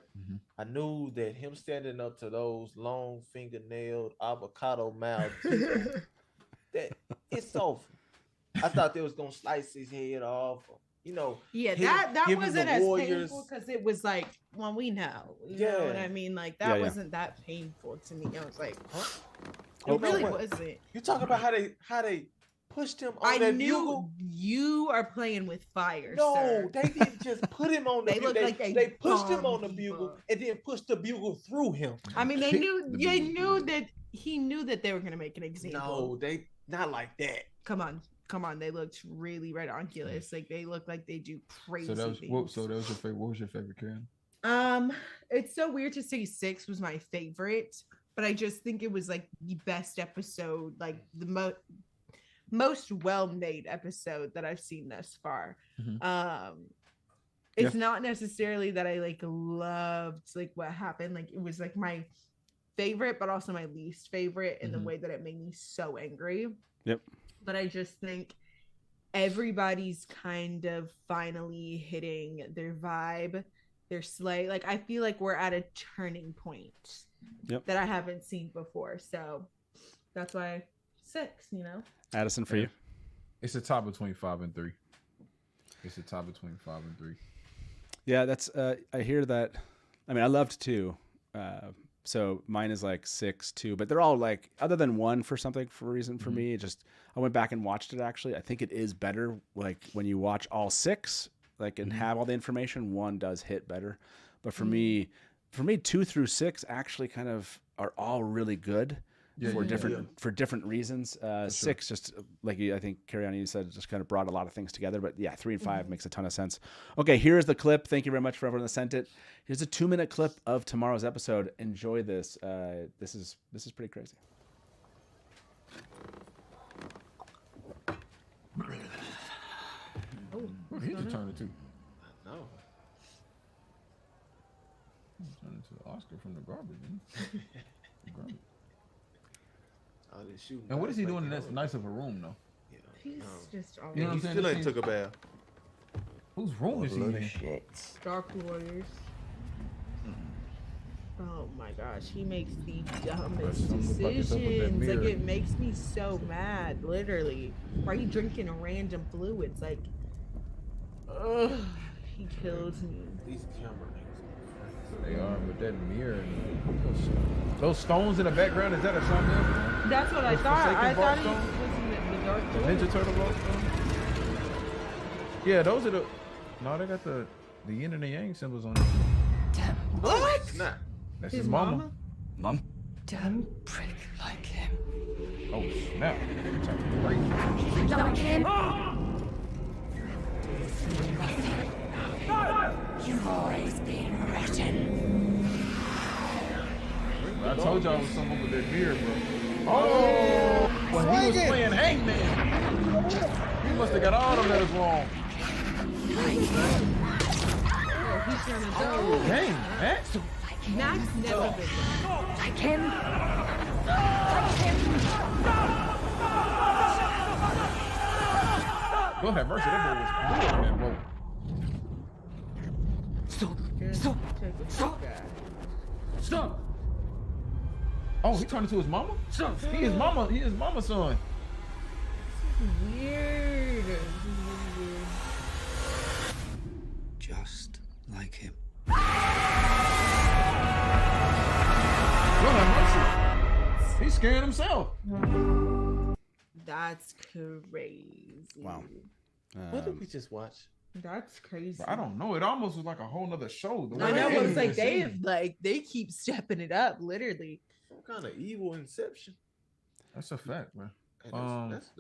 I knew that him standing up to those long fingernailed avocado mouthed people, that it's over. I thought they was gonna slice his head off. You know,
that wasn't as painful because it was like, well, we know, you know what I mean? Like that wasn't that painful to me. I was like, it really wasn't.
You talk about how they pushed him on
I
that
knew
bugle.
you are playing with fire.
No,
sir.
they didn't just put him on the
They
bugle.
look like
They pushed him
bombed
on the bugle
people.
and then pushed the bugle through him.
I mean, they knew that he knew that they were gonna make an example.
No, they not like that.
Come on. They looked really ridiculous. Like they look like they do crazy
So that was
things.
your favorite. What was your favorite, Karen?
It's so weird to say 6 was my favorite, but I just think it was like the best episode, like the most well-made episode that I've seen thus far. It's not necessarily that I like loved like what happened. Like it was like my favorite, but also my least favorite in the way that it made me so angry.
Yep.
But I just think everybody's kind of finally hitting their vibe, their slay. Like I feel like we're at a turning point that I haven't seen before. So that's why 6, you know.
Addison, for you?
It's a top between 5 and 3. It's a top between 5 and 3.
Yeah, that's I hear that. I mean, I loved 2. So mine is like 6, 2, but they're all like, other than 1 for reason for me, just I went back and watched it actually. I think it is better like when you watch all 6 like and have all the information, 1 does hit better. But for me 2 through 6 actually kind of are all really good. For different reasons. 6 just like I think Carrie-Anne, you said, just kind of brought a lot of things together. But yeah, 3 and 5 makes a ton of sense. Okay, here's the clip. Thank you very much for everyone that sent it. Here's a 2-minute clip of tomorrow's episode. Enjoy this. This is pretty crazy.
Oh, he's a turn too.
No.
Turn into Oscar from the garbage. Garbage. And what is he doing in that nice of a room though?
He's just all
You know what I'm
He
saying?
still ain't took a bath.
Whose room is he in?
Dark Warriors. Oh my gosh, he makes the dumbest decisions. Like it makes me so mad, literally. Why are you drinking random fluids? Like, ugh, he kills me.
These camera niggas.
They are, but that mirror, those stones in the background, is that a Shaman?
That's what I thought. I thought he was in the Dark Warriors.
Ninja Turtle rock stone? Yeah, those are the. No, they got the yin and the yang symbols on it.
Damn. What?
Nah.
That's his mama.
Mom? Damn prick like him.
Oh snap!
Like him. You've always been rotten.
I told y'all it was something with that beard, bro. Oh, when he was playing Hangman, he must have got all the letters wrong.
He's gonna go.
Dang, Max.
Max never been there.
Like him.
Go ahead, mercy. That boy was good on that rope.
Stop!
Oh, he turned into his mama?
Stop!
He is mama's son.
Weird.
Just like him.
Go ahead, mercy. He's scaring himself.
That's crazy.
Wow.
What did we just watch?
That's crazy.
I don't know. It almost was like a whole nother show.
I know, but it's like they keep stepping it up, literally.
What kind of evil inception?
That's a fact, man.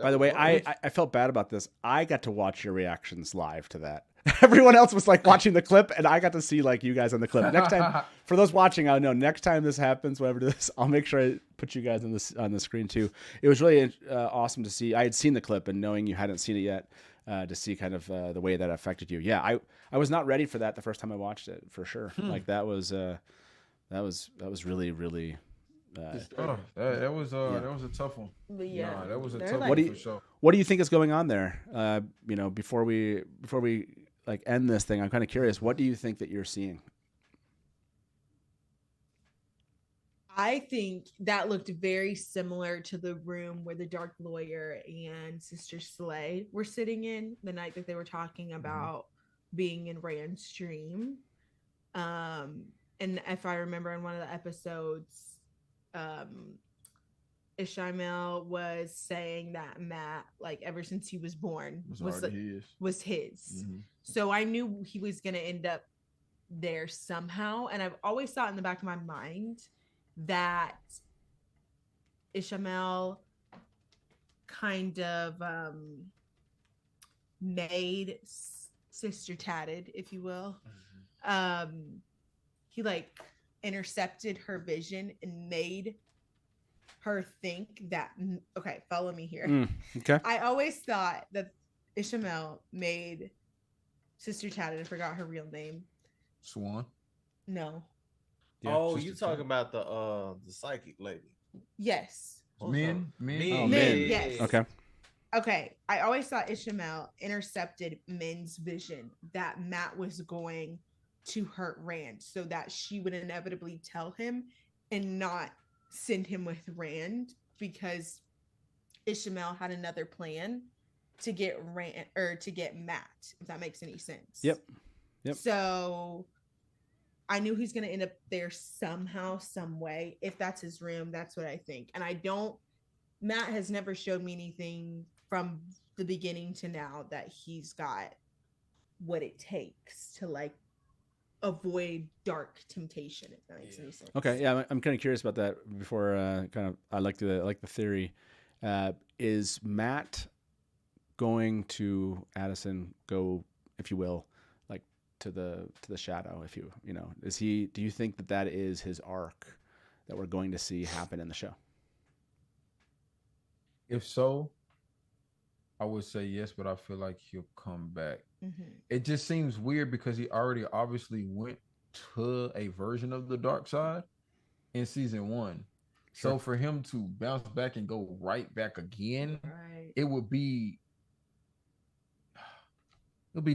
By the way, I felt bad about this. I got to watch your reactions live to that. Everyone else was like watching the clip, and I got to see like you guys on the clip. Next time, for those watching, I know next time this happens, whatever it is, I'll make sure I put you guys on the screen too. It was really awesome to see. I had seen the clip, and knowing you hadn't seen it yet, to see kind of the way that affected you. Yeah, I was not ready for that the first time I watched it, for sure. Like that was really really.
That was a tough one.
But yeah,
nah, that was a
they're
tough
like-
one for sure.
What do you think is going on there? Before we like end this thing, I'm kind of curious. What do you think that you're seeing?
I think that looked very similar to the room where the Dark Lawyer and Sister Slay were sitting in the night that they were talking about being in Rand's stream. And if I remember in one of the episodes, Ishmael was saying that Matt, like ever since he was born, was his.
Mhm.
So I knew he was gonna end up there somehow, and I've always thought in the back of my mind that Ishmael kind of made Sister Tatted, if you will. He like intercepted her vision and made her think that, okay, follow me here.
Okay.
I always thought that Ishmael made Sister Tatted, I forgot her real name.
Swan.
No.
Yeah, oh, you talking about the psychic lady?
Yes.
Men.
Yes.
Okay.
Okay. I always thought Ishmael intercepted Min's vision that Matt was going to hurt Rand so that she would inevitably tell him and not send him with Rand, because Ishmael had another plan to get Rand or to get Matt, if that makes any sense.
Yep.
So I knew he's going to end up there somehow, some way. If that's his room, that's what I think. And Matt has never showed me anything from the beginning to now that he's got what it takes to like avoid dark temptation, if that makes any sense.
Okay, yeah, I'm kind of curious about that. Before I like the theory. Is Matt going to Addison go, if you will, like to the shadow? If you know, is he? Do you think that is his arc that we're going to see happen in the show?
If so, I would say yes, but I feel like he'll come back.
Mm-hmm.
It just seems weird because he already obviously went to a version of the dark side in season 1.
Sure.
So for him to bounce back and go right back again,
right,
it'll be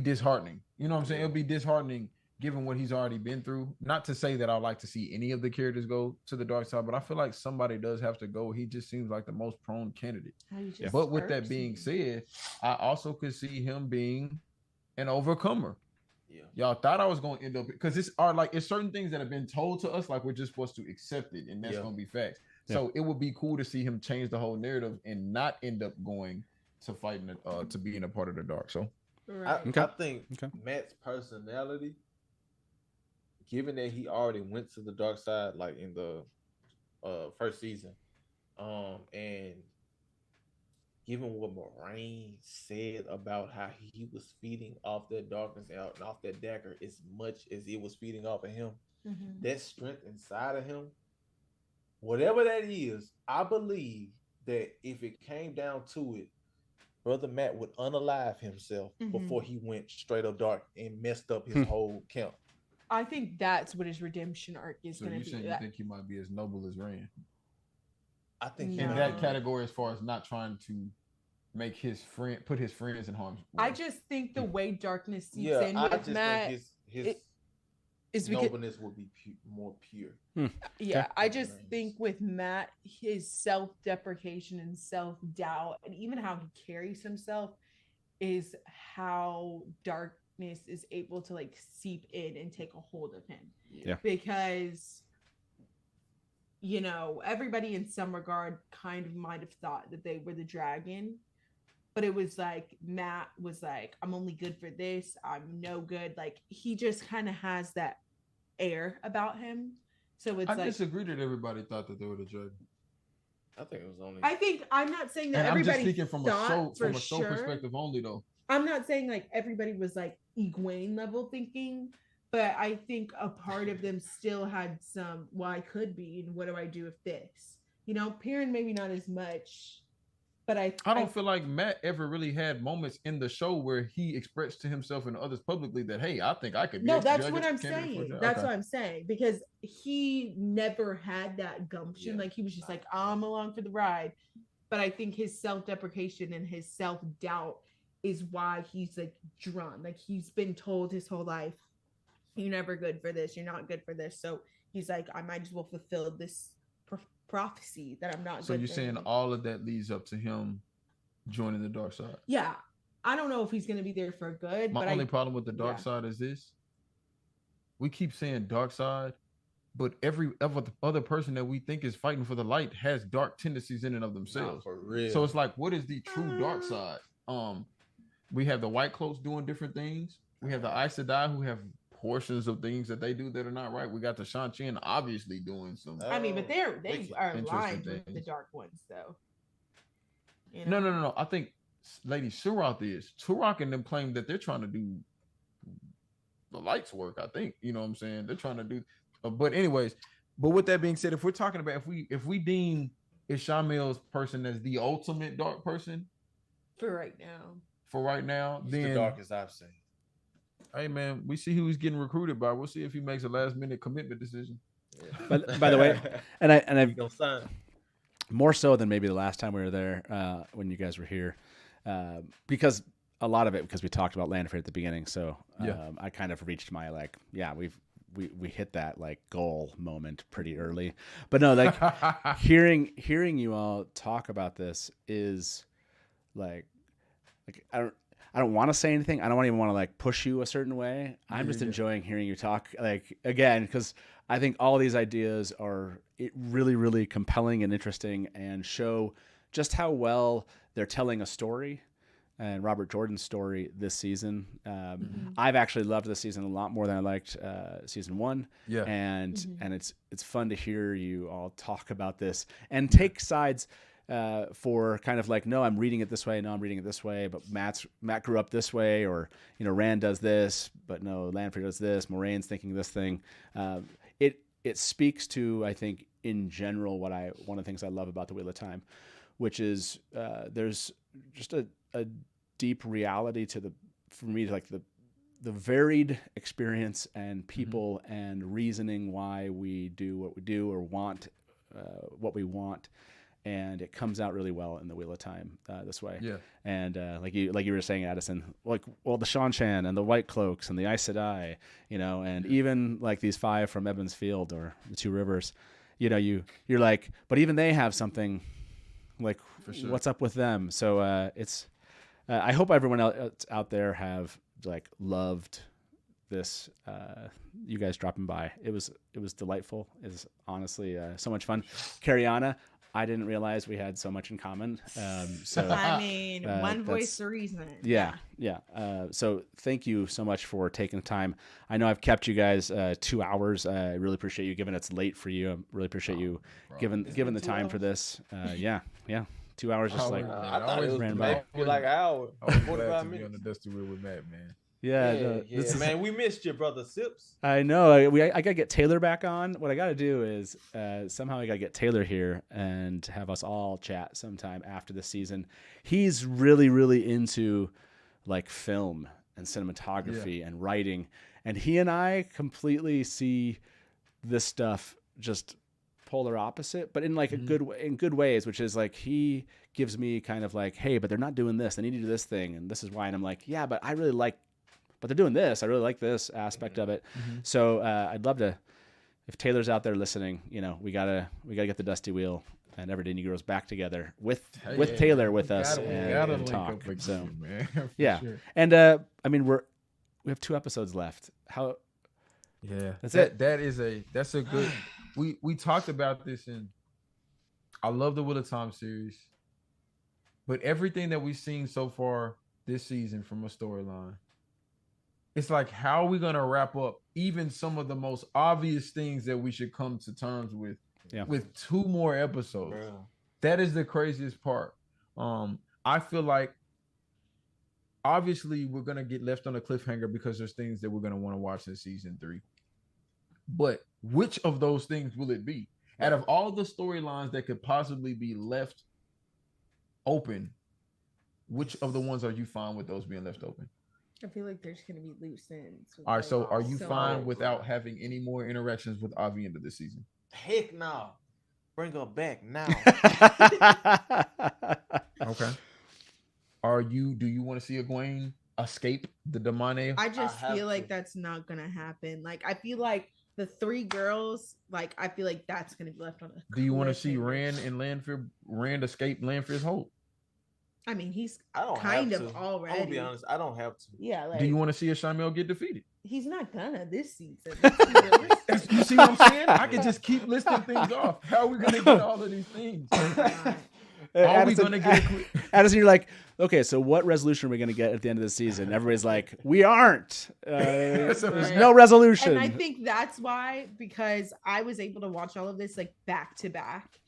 disheartening. You know what I'm saying? It'll be disheartening given what he's already been through. Not to say that I'd like to see any of the characters go to the dark side, but I feel like somebody does have to go. He just seems like the most prone candidate. But with that being said, I also could see him being an overcomer.
Yeah.
Y'all thought I was going to end up, because it's certain things that have been told to us, like we're just supposed to accept it, and that's going to be facts. So it would be cool to see him change the whole narrative and not end up going to fighting to being a part of the dark. So
I think Matt's personality, given that he already went to the dark side, like in the first season, and given what Moiraine said about how he was feeding off that darkness out and off that dagger as much as it was feeding off of him, that strength inside of him, whatever that is, I believe that if it came down to it, Brother Matt would unalive himself before he went straight up dark and messed up his whole camp.
I think that's what his redemption arc is going to be.
So you think he might be as noble as Rand?
I think
in that category, as far as not trying to make put his friends in harm's way.
I just think the way darkness seeps in with Matt,
his nobleness will be more pure.
Yeah, I just think with Matt, his self-deprecation and self-doubt, and even how he carries himself, is how darkness is able to like seep in and take a hold of him.
Yeah,
because everybody in some regard kind of might have thought that they were the dragon, but it was like Matt was like, I'm only good for this, I'm no good. Like he just kind of has that air about him. So it's
I disagree that everybody thought that they were the dragon.
I think it was only.
I'm not saying that
and
everybody.
I'm just speaking from a soul
sure.
perspective only, though.
I'm not saying like everybody was like Egwen level thinking, but I think a part of them still had some, well, I could be, and what do I do with this? Perrin maybe not as much, but I
don't feel like Matt ever really had moments in the show where he expressed to himself and others publicly that, hey, I think I could be.
No, that's what I'm saying. That's what I'm saying, because he never had that gumption. Like he was just like, I'm along for the ride. But I think his self-deprecation and his self-doubt is why he's like drawn. Like he's been told his whole life, you're never good for this, you're not good for this. So he's like, I might as well fulfill this prophecy that I'm not.
So you're saying all of that leads up to him joining the dark side?
Yeah, I don't know if he's gonna be there for good.
My only problem with the dark side is this: we keep saying dark side, but every other person that we think is fighting for the light has dark tendencies in and of themselves.
For real.
So it's like, what is the true dark side? We have the White Cloaks doing different things. We have the Aes Sedai who have portions of things that they do that are not right. We got the Seanchan obviously doing some.
I mean, but they are
interesting
aligned with the
things.
dark ones, though. You know?
No. I think Lady Suroth is. Turok and them claim that they're trying to do the lights work. I think, you know what I'm saying? They're trying to do. But anyways, but with that being said, if we're talking about if we deem Ishamel's person as the ultimate dark person
for right now,
It's
then
the darkest I've seen.
hey man, we see who he's getting recruited by. We'll see if he makes a last minute commitment decision.
But by the way, and I
Gonna sign.
more so than maybe the last time we were there when you guys were here, because a lot of it because we talked about Lanfear at the beginning. So I kind of reached my we hit that like goal moment pretty early. But no, like hearing you all talk about this is like I don't want to say anything. I don't even want to like push you a certain way. I'm just enjoying hearing you talk like again because I think all these ideas are really, really compelling and interesting and show just how well they're telling a story and Robert Jordan's story this season. I've actually loved this season a lot more than I liked season 1. Yeah, and it's fun to hear you all talk about this and take sides. For kind of like, no, I'm reading it this way. No, I'm reading it this way. But Matt grew up this way, or Rand does this, but no, Lanfear does this. Moraine's thinking this thing. It speaks to, I think, in general, one of the things I love about the Wheel of Time, which is there's just a deep reality for me, like the varied experience and people and reasoning why we do what we do or want what we want. And it comes out really well in the Wheel of Time this way. Yeah. And like you were saying, Addison, the Seanchan and the White Cloaks and the Aes Sedai, and even like these 5 from Ebon's Field or the 2 Rivers, you're like, but even they have something like, what's up with them? So it's, I hope everyone else out there have like loved this, you guys dropping by. It was delightful. It was honestly so much fun. Cariana, I didn't realize we had so much in common. So
I mean, one voice of reason.
Yeah. So thank you so much for taking the time. I know I've kept you guys 2 hours. I really appreciate you, given it's late for you. I really appreciate you giving the time for this. Yeah. 2 hours just like
I thought it was
ran
maybe
by.
like an hour.
I was glad
45
to be
minutes.
on the Dusty Wheel with Matt, man.
Yeah,
Man, we missed your brother Sips.
I know. I gotta get Taylor back on. What I gotta do is somehow I gotta get Taylor here and have us all chat sometime after the season. He's really, really into like film and cinematography and writing, and he and I completely see this stuff just polar opposite, but in like a good way, in good ways, which is like he gives me kind of like, hey, but they're not doing this. They need to do this thing, and this is why. And I'm like, yeah, but I really like. But they're doing this. I really like this aspect of it. So I'd love to, if Taylor's out there listening, we gotta get the Dusty Wheel and Everyday Negroes back together with Taylor with us and talk. So
man.
yeah,
Sure.
and I mean we have 2 episodes left. How?
Yeah,
that's it.
That's a good. We talked about this and I love the Wheel of Time series, but everything that we've seen so far this season from a storyline. It's like, how are we going to wrap up even some of the most obvious things that we should come to terms with with 2 more episodes? Bro. That is the craziest part. I feel like obviously we're going to get left on a cliffhanger because there's things that we're going to want to watch in season 3. But which of those things will it be? Out of all the storylines that could possibly be left open, which of the ones are you fine with those being left open?
I feel like there's going to be loose ends.
All right, so are you fine without having any more interactions with Aviendha this season?
Heck no. Bring her back now.
Okay. Do you want to see Egwen escape the Damane?
I just feel like that's not going to happen. Like, I feel like the 3 girls, like, I feel like that's going to be left on a
Do you want to see Rand and Lanfear, Rand escape Lanfear's hold?
I mean, he's
I don't
kind
have
of
to.
already.
I'm gonna be honest. I don't have to.
Yeah, like
Do you want to see a Shamel get defeated?
he's not gonna this season. Let's be realistic.
You see what I'm saying? I can just keep listing things off. How are we gonna get all of these things? Are we gonna get?
Addison, you're like, okay, so what resolution are we gonna get at the end of the season? Everybody's like, we aren't. There's no resolution.
And I think that's why, because I was able to watch all of this like back to back,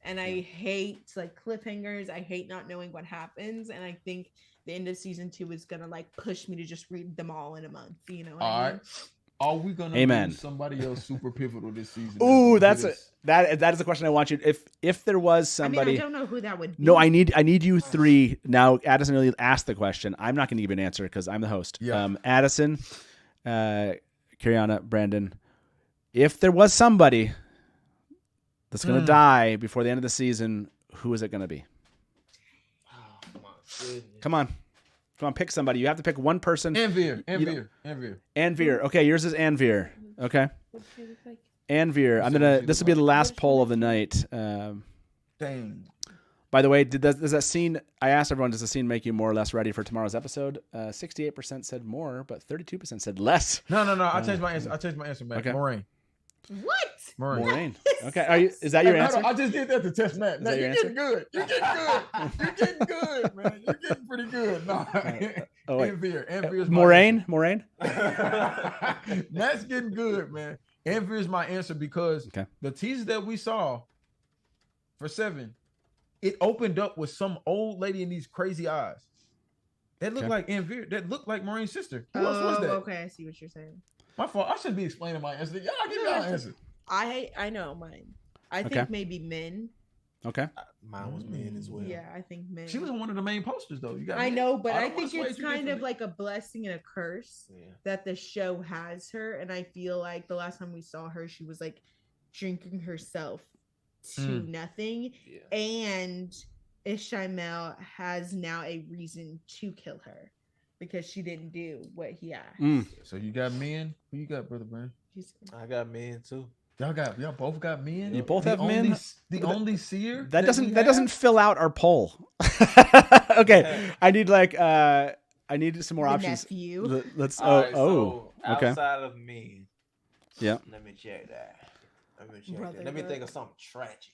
and I hate like cliffhangers. I hate not knowing what happens, and I think the end of season 2 is gonna like push me to just read them all in a month. You know what I mean?
Are we gonna
Amen.
lose somebody else super pivotal this season?
Ooh, that is the question I want you. If there was somebody,
I mean, I don't know who that would be.
No, I need you three now. Addison really asked the question. I'm not going to give an answer because I'm the host.
Yeah.
Addison, Kariana, Brandon. If there was somebody that's going to die before the end of the season, who is it going to be?
Oh my goodness.
Come on, pick somebody. You have to pick one person.
Anvir.
Okay, yours is Anvir. Okay. Anvir. This will be the last poll of the night.
Dang.
By the way, does that scene? I asked everyone, does the scene make you more or less ready for tomorrow's episode? 68% said more, but 32% said less.
No. I changed my answer. Matt.
Okay.
Moiraine.
What?
Moiraine. Okay. Is that your answer?
I just did that to test Matt. Matt, you're getting good. You're getting good, man. You're getting pretty good. No. Anvir's
Moiraine.
Matt's getting good, man. Anvir is my answer because the teaser that we saw for 7, it opened up with some old lady in these crazy eyes. That looked like Anvir. That looked like Moraine's sister. Who else was that?
Okay, I see what you're saying.
My fault. I shouldn't be explaining my answer. Y'all give y'all an answer.
I know mine. I think maybe men.
Okay.
Mine was men as well.
Yeah, I think men.
She was on one of the main posters, though.
I know, but I think it's kind of like a blessing and a curse that the show has her. And I feel like the last time we saw her, she was like drinking herself to nothing. Yeah. And Ishmael has now a reason to kill her because she didn't do what he asked.
So you got men? Who you got, Brother Brand?
I got men too.
Y'all both got men?
You both have men?
The only seer?
That doesn't fill out our poll. Okay. I need some more options.
Nephew.
Let's
okay.
Outside
of men.
Yeah.
Let me check that. Let me think of something tragic.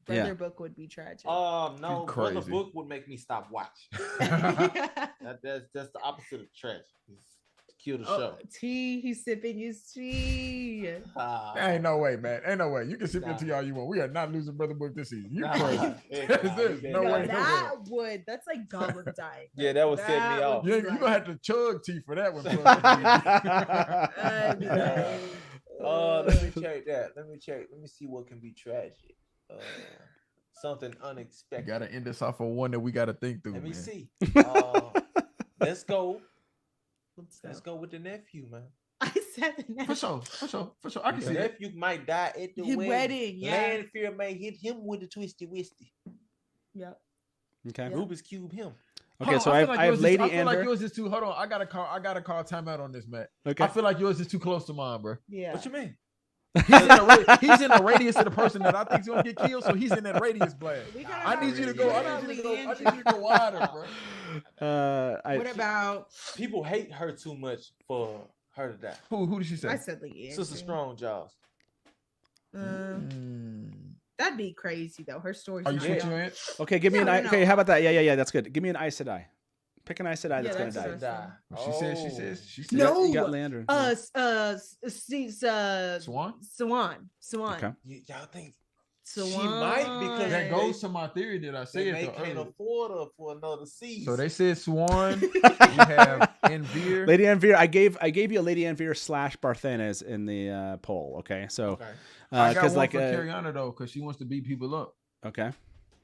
Brother Book would be tragic.
No, Brother Book would make me stop watching. That's the opposite of tragic. Kill the show.
Tea, he's sipping his tea.
Ain't no way, man. Ain't no way. You can sip your tea all you want. We are not losing Brother Book this season. You crazy. No way.
That's like goblin dying.
Yeah, that would set me off.
You're gonna have to chug tea for that one.
Let me check that. Let me see what can be tragic. Something unexpected.
You gotta end this off of one that we gotta think through.
Let me see. Let's go with the nephew, man.
I said the nephew.
For sure. I can see
the nephew might die at the wedding.
Yeah.
Lanfear may hit him with the twisty wisty.
Yep.
Okay.
Rubik's cube him.
Okay, so I have Lady Anvir.
I feel like yours is too. Hold on, I gotta call timeout on this, Matt.
Okay.
I feel like yours is too close to mine, bro.
Yeah.
What you mean?
He's in a radius of the person that I think's gonna get killed, so he's in that radius blast. I need you to go wider, bro.
What about
people hate her too much for her to die?
Who did she say?
I said Lee.
Sister Strong Jaws.
That'd be crazy though. Her story's
Are you
not
switching
done.
your answer?
Okay, give me an eye. Okay, how about that? Yeah, that's good. Give me an Aes Sedai. Pick an Aes Sedai that's gonna die.
She says.
No.
You got Leandrin.
Swan.
Okay.
Y'all think
Swan.
she might because
that goes to my theory that I said.
They can't afford her for another season.
So they said Swan. We have Anvir.
Lady Anvir. I gave you a Lady Anvir / Barthanes in the poll. Okay, so
I got one for Kariana though, because she wants to beat people up.
Okay.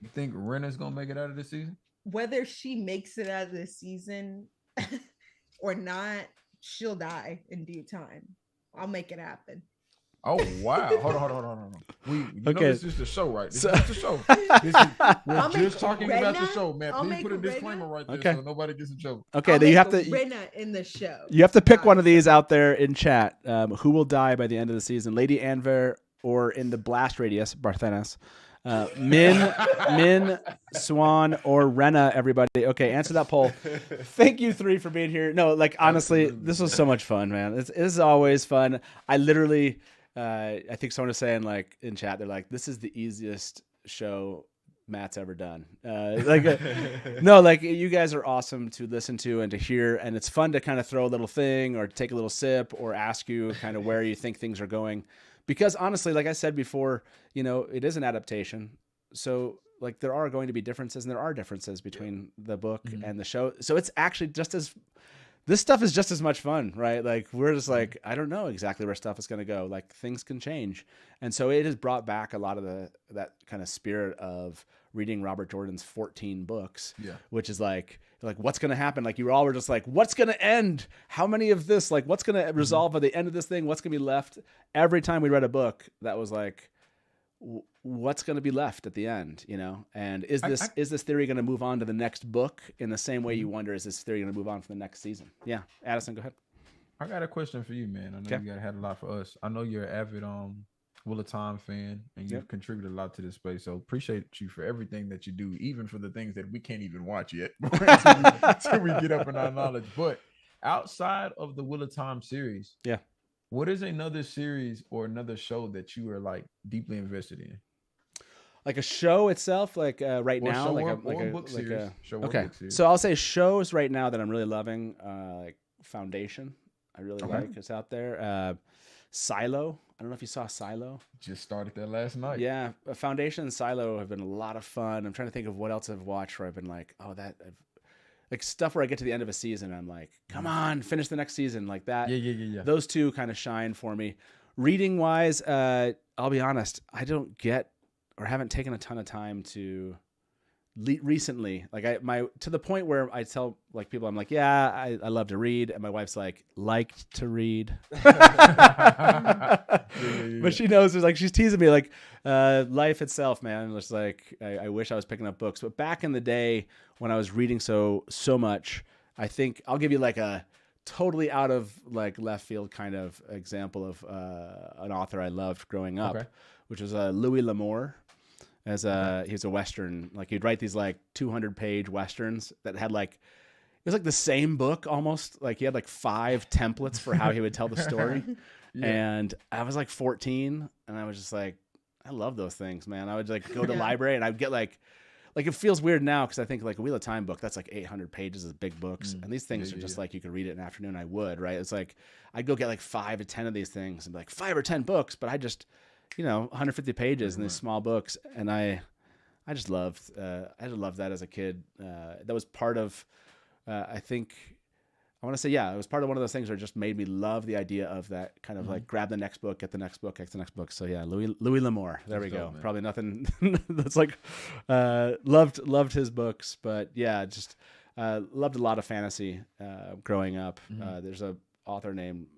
You think Renna's gonna make it out of this season?
Whether she makes it out of this season or not, she'll die in due time. I'll make it happen.
Oh wow! Hold on. Know this is the show, right? This is the show. We're just talking about the show, man. Please put a disclaimer right there so nobody gets in trouble.
Okay, then you have to
Renna in the show.
You have to pick one of these out there in chat. Who will die by the end of the season? Lady Anvir or in the blast radius, Barthanes. Min, Swan, or Rena, everybody. Okay, answer that poll. Thank you 3 for being here. No, like honestly, this was so much fun, man. This is always fun. I literally, I think someone was saying like in chat, they're like, this is the easiest show Matt's ever done. No, like you guys are awesome to listen to and to hear, and it's fun to kind of throw a little thing or take a little sip or ask you kind of where you think things are going. Because honestly, like I said before, you know, it is an adaptation. So like there are going to be differences, and there are differences between the book and the show. So it's actually this stuff is just as much fun, right? Like we're just like, I don't know exactly where stuff is going to go. Like things can change. And so it has brought back a lot of that kind of spirit of reading Robert Jordan's 14 books, which is like what's going to happen? Like you all were just like, what's going to end? How many of this? Like what's going to resolve at the end of this thing? What's going to be left? Every time we read a book, that was like, what's going to be left at the end, you know? And is this theory going to move on to the next book in the same way you wonder, is this theory going to move on for the next season? Yeah. Addison, go ahead.
I got a question for you, man. I know you had a lot for us. I know you're an avid Wheel of Time fan, and you've contributed a lot to this space. So appreciate you for everything that you do, even for the things that we can't even watch yet until we get up in our knowledge. But outside of the Wheel of Time series, what is another series or another show that you are like deeply invested in?
Like a show itself, like right
or
now,
show
like
or,
a like
or
a
book
like
series.
a
Show or
okay.
book series.
So I'll say shows right now that I'm really loving, like Foundation. I really like it's out there. Silo. I don't know if you saw Silo.
Just started that last night.
Yeah, Foundation and Silo have been a lot of fun. I'm trying to think of what else I've watched where I've been like, oh, like stuff where I get to the end of a season, I'm like, come on, finish the next season, like that.
Yeah.
Those two kind of shine for me. Reading wise, I'll be honest, I don't get or haven't taken a ton of time to recently, like to the point where I tell like people, I'm like, yeah, I love to read, and my wife's like to read, but she knows there's like, she's teasing me like, life itself, man. It's like I wish I was picking up books, but back in the day when I was reading so much, I think I'll give you like a totally out of like left field kind of example of an author I loved growing up, which was Louis L'Amour. He was a Western, like he'd write these like 200-page Westerns that had like, it was like the same book almost. Like he had like 5 templates for how he would tell the story. And I was like 14 and I was just like, I love those things, man. I would like go to the library and I'd get like it feels weird now because I think like a Wheel of Time book, that's like 800 pages of big books. And these things are just like, you could read it in an afternoon. I would, right? It's like, I'd go get like 5 to 10 of these things and be like 5 or 10 books, but I just, 150 pages in these small books. And I just loved that as a kid. That was part of, I think, I want to say, it was part of one of those things where it just made me love the idea of that kind of like grab the next book, get the next book, get the next book. So yeah, Louis L'Amour. There we go. Man. Probably nothing that's like, loved his books, but yeah, just loved a lot of fantasy growing up. There's a author named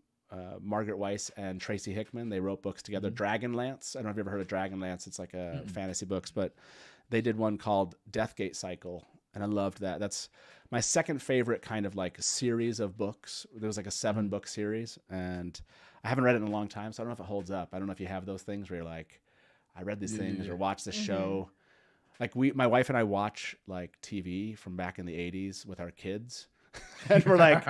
Margaret Weiss and Tracy Hickman. They wrote books together. Dragonlance. I don't know if you've ever heard of Dragonlance. It's like a fantasy books, but they did one called Deathgate Cycle, and I loved that. That's my second favorite kind of like series of books. There was like a 7-book series, and I haven't read it in a long time, so I don't know if it holds up. I don't know if you have those things where you're like, I read these things or watched this show. Like my wife and I watch like TV from back in the 80s with our kids, and we're like,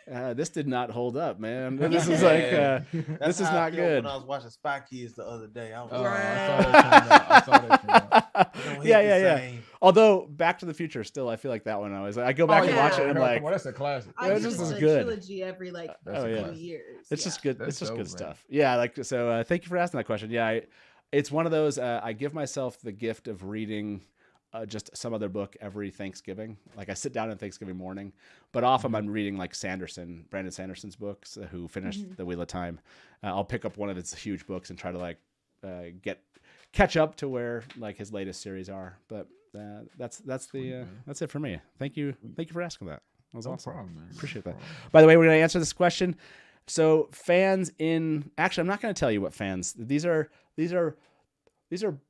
this did not hold up, man. This is like, this is not good.
When I was watching Spy Kids the other day, I was
I saw that.
Yeah. Although Back to the Future, still, I feel like that one. I go back and watch it, and I'm like,
that's a classic.
It's just as good.
Trilogy every like few years.
It's just good. It's just good stuff. Yeah, like so. Thank you for asking that question. Yeah, it's one of those. I give myself the gift of reading just some other book every Thanksgiving. Like I sit down on Thanksgiving morning, but often I'm reading like Brandon Sanderson's books, who finished The Wheel of Time. I'll pick up one of his huge books and try to like catch up to where like his latest series are. But that's it for me. Thank you for asking that. That was awesome.
Problem, man.
Appreciate that. By the way, we're going to answer this question. So fans actually, I'm not going to tell you what fans. These are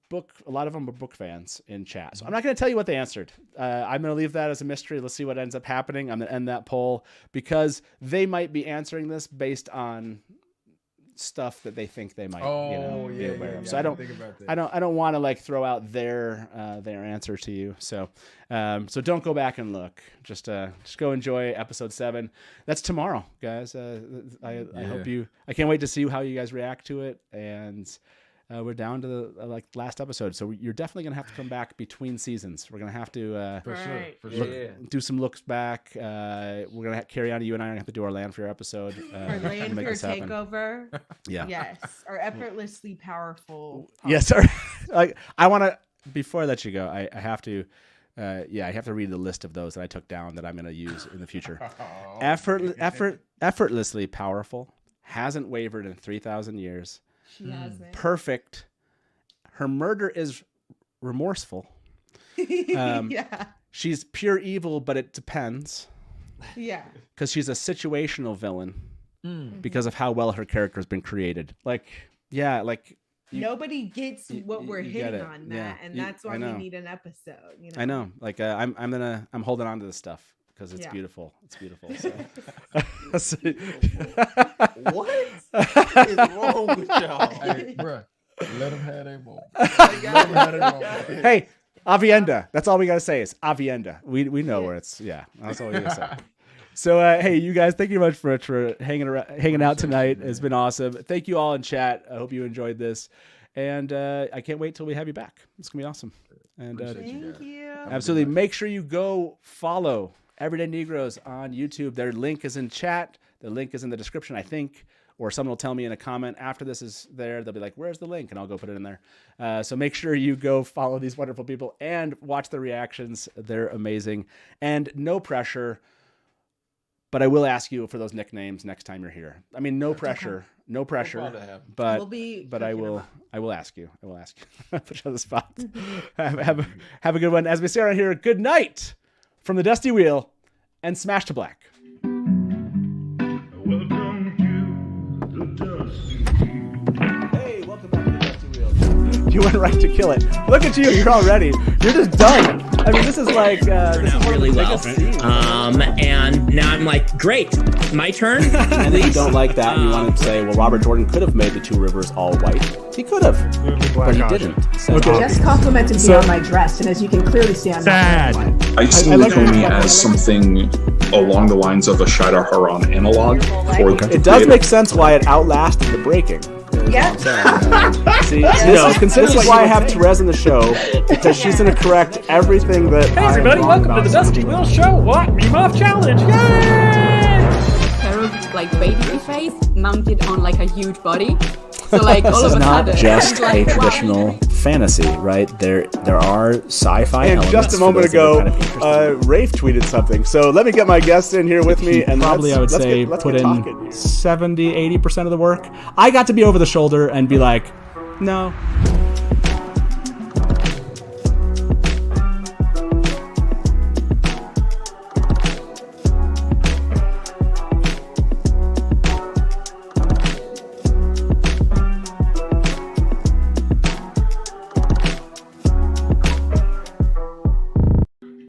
book. A lot of them are book fans in chat. So I'm not going to tell you what they answered. I'm going to leave that as a mystery. Let's see what ends up happening. I'm going to end that poll because they might be answering this based on stuff that they think they might be aware of.
Yeah,
So I don't want to like throw out their answer to you. So don't go back and look. Just go enjoy episode 7. That's tomorrow, guys. I can't wait to see how you guys react to it. And we're down to the last episode, so you're definitely gonna have to come back between seasons. We're gonna have to
for sure
do some looks back. We're gonna carry on. You and I are gonna have to do our Lanfear episode.
Our Lanfear takeover.
Yeah.
Yes. Our effortlessly powerful.
Yes. Sir. Like I want to. Before I let you go, I have to. I have to read the list of those that I took down that I'm gonna use in the future. Effortlessly powerful. Hasn't wavered in 3,000 years.
She hasn't.
Perfect. Her murder is remorseful.
Yeah.
She's pure evil, but it depends.
Yeah.
Because she's a situational villain because of how well her character has been created.
Nobody gets what we're hitting on, Matt, and that's why we need an episode. You know?
I know. Like I'm holding on to this stuff because it's beautiful. It's beautiful. So.
What is wrong with y'all?
Hey, bro, let them have their moment.
Hey, Aviendha. That's all we gotta say is Aviendha. We know where it's. Yeah, that's all we gotta say. So hey, you guys, thank you much for hanging out tonight. It's been awesome. Thank you all in chat. I hope you enjoyed this, and I can't wait till we have you back. It's gonna be awesome. And
thank you.
Absolutely, make sure you go follow Everyday Negroes on YouTube. Their link is in chat. The link is in the description, I think, or someone will tell me in a comment after this is there. They'll be like, where's the link? And I'll go put it in there. So make sure you go follow these wonderful people and watch the reactions. They're amazing. And no pressure, but I will ask you for those nicknames next time you're here. I mean, no pressure, but I will ask you. I will ask you. Put you on the spot. have a good one. As we say around here, good night from the Dusty Wheel and Smash to Black. Hey, welcome back to the Dusty Wheel. You went right to kill it. Look at you, you're all ready. You're just done. I mean, this is like this is
really well. And now I'm like, great, my turn.
And if you don't like that, you want to say, well, Robert Jordan could have made the 2 rivers all white. He could have, but he didn't. So,
just complimented me on my dress, and as you can clearly see, I'm not white.
I see Nakomi as something along the lines of a Shida Haran analog.
It does make sense why it outlasted the breaking.
Yeah.
See, consider why I have Therese in the show, because she's going to correct everything that.
Hey everybody, welcome to the Dusty Wheel Show. What? Meme Off Challenge! Yay!
Carol's like baby face mounted on like a huge body. So like all of a sudden,
this is not just a traditional fantasy, right? There are sci-fi elements. And just a moment ago, Rafe tweeted something. So let me get my guests in here with me, and probably I would say put in 70-80% of the work. I got to be over the shoulder and be like, no,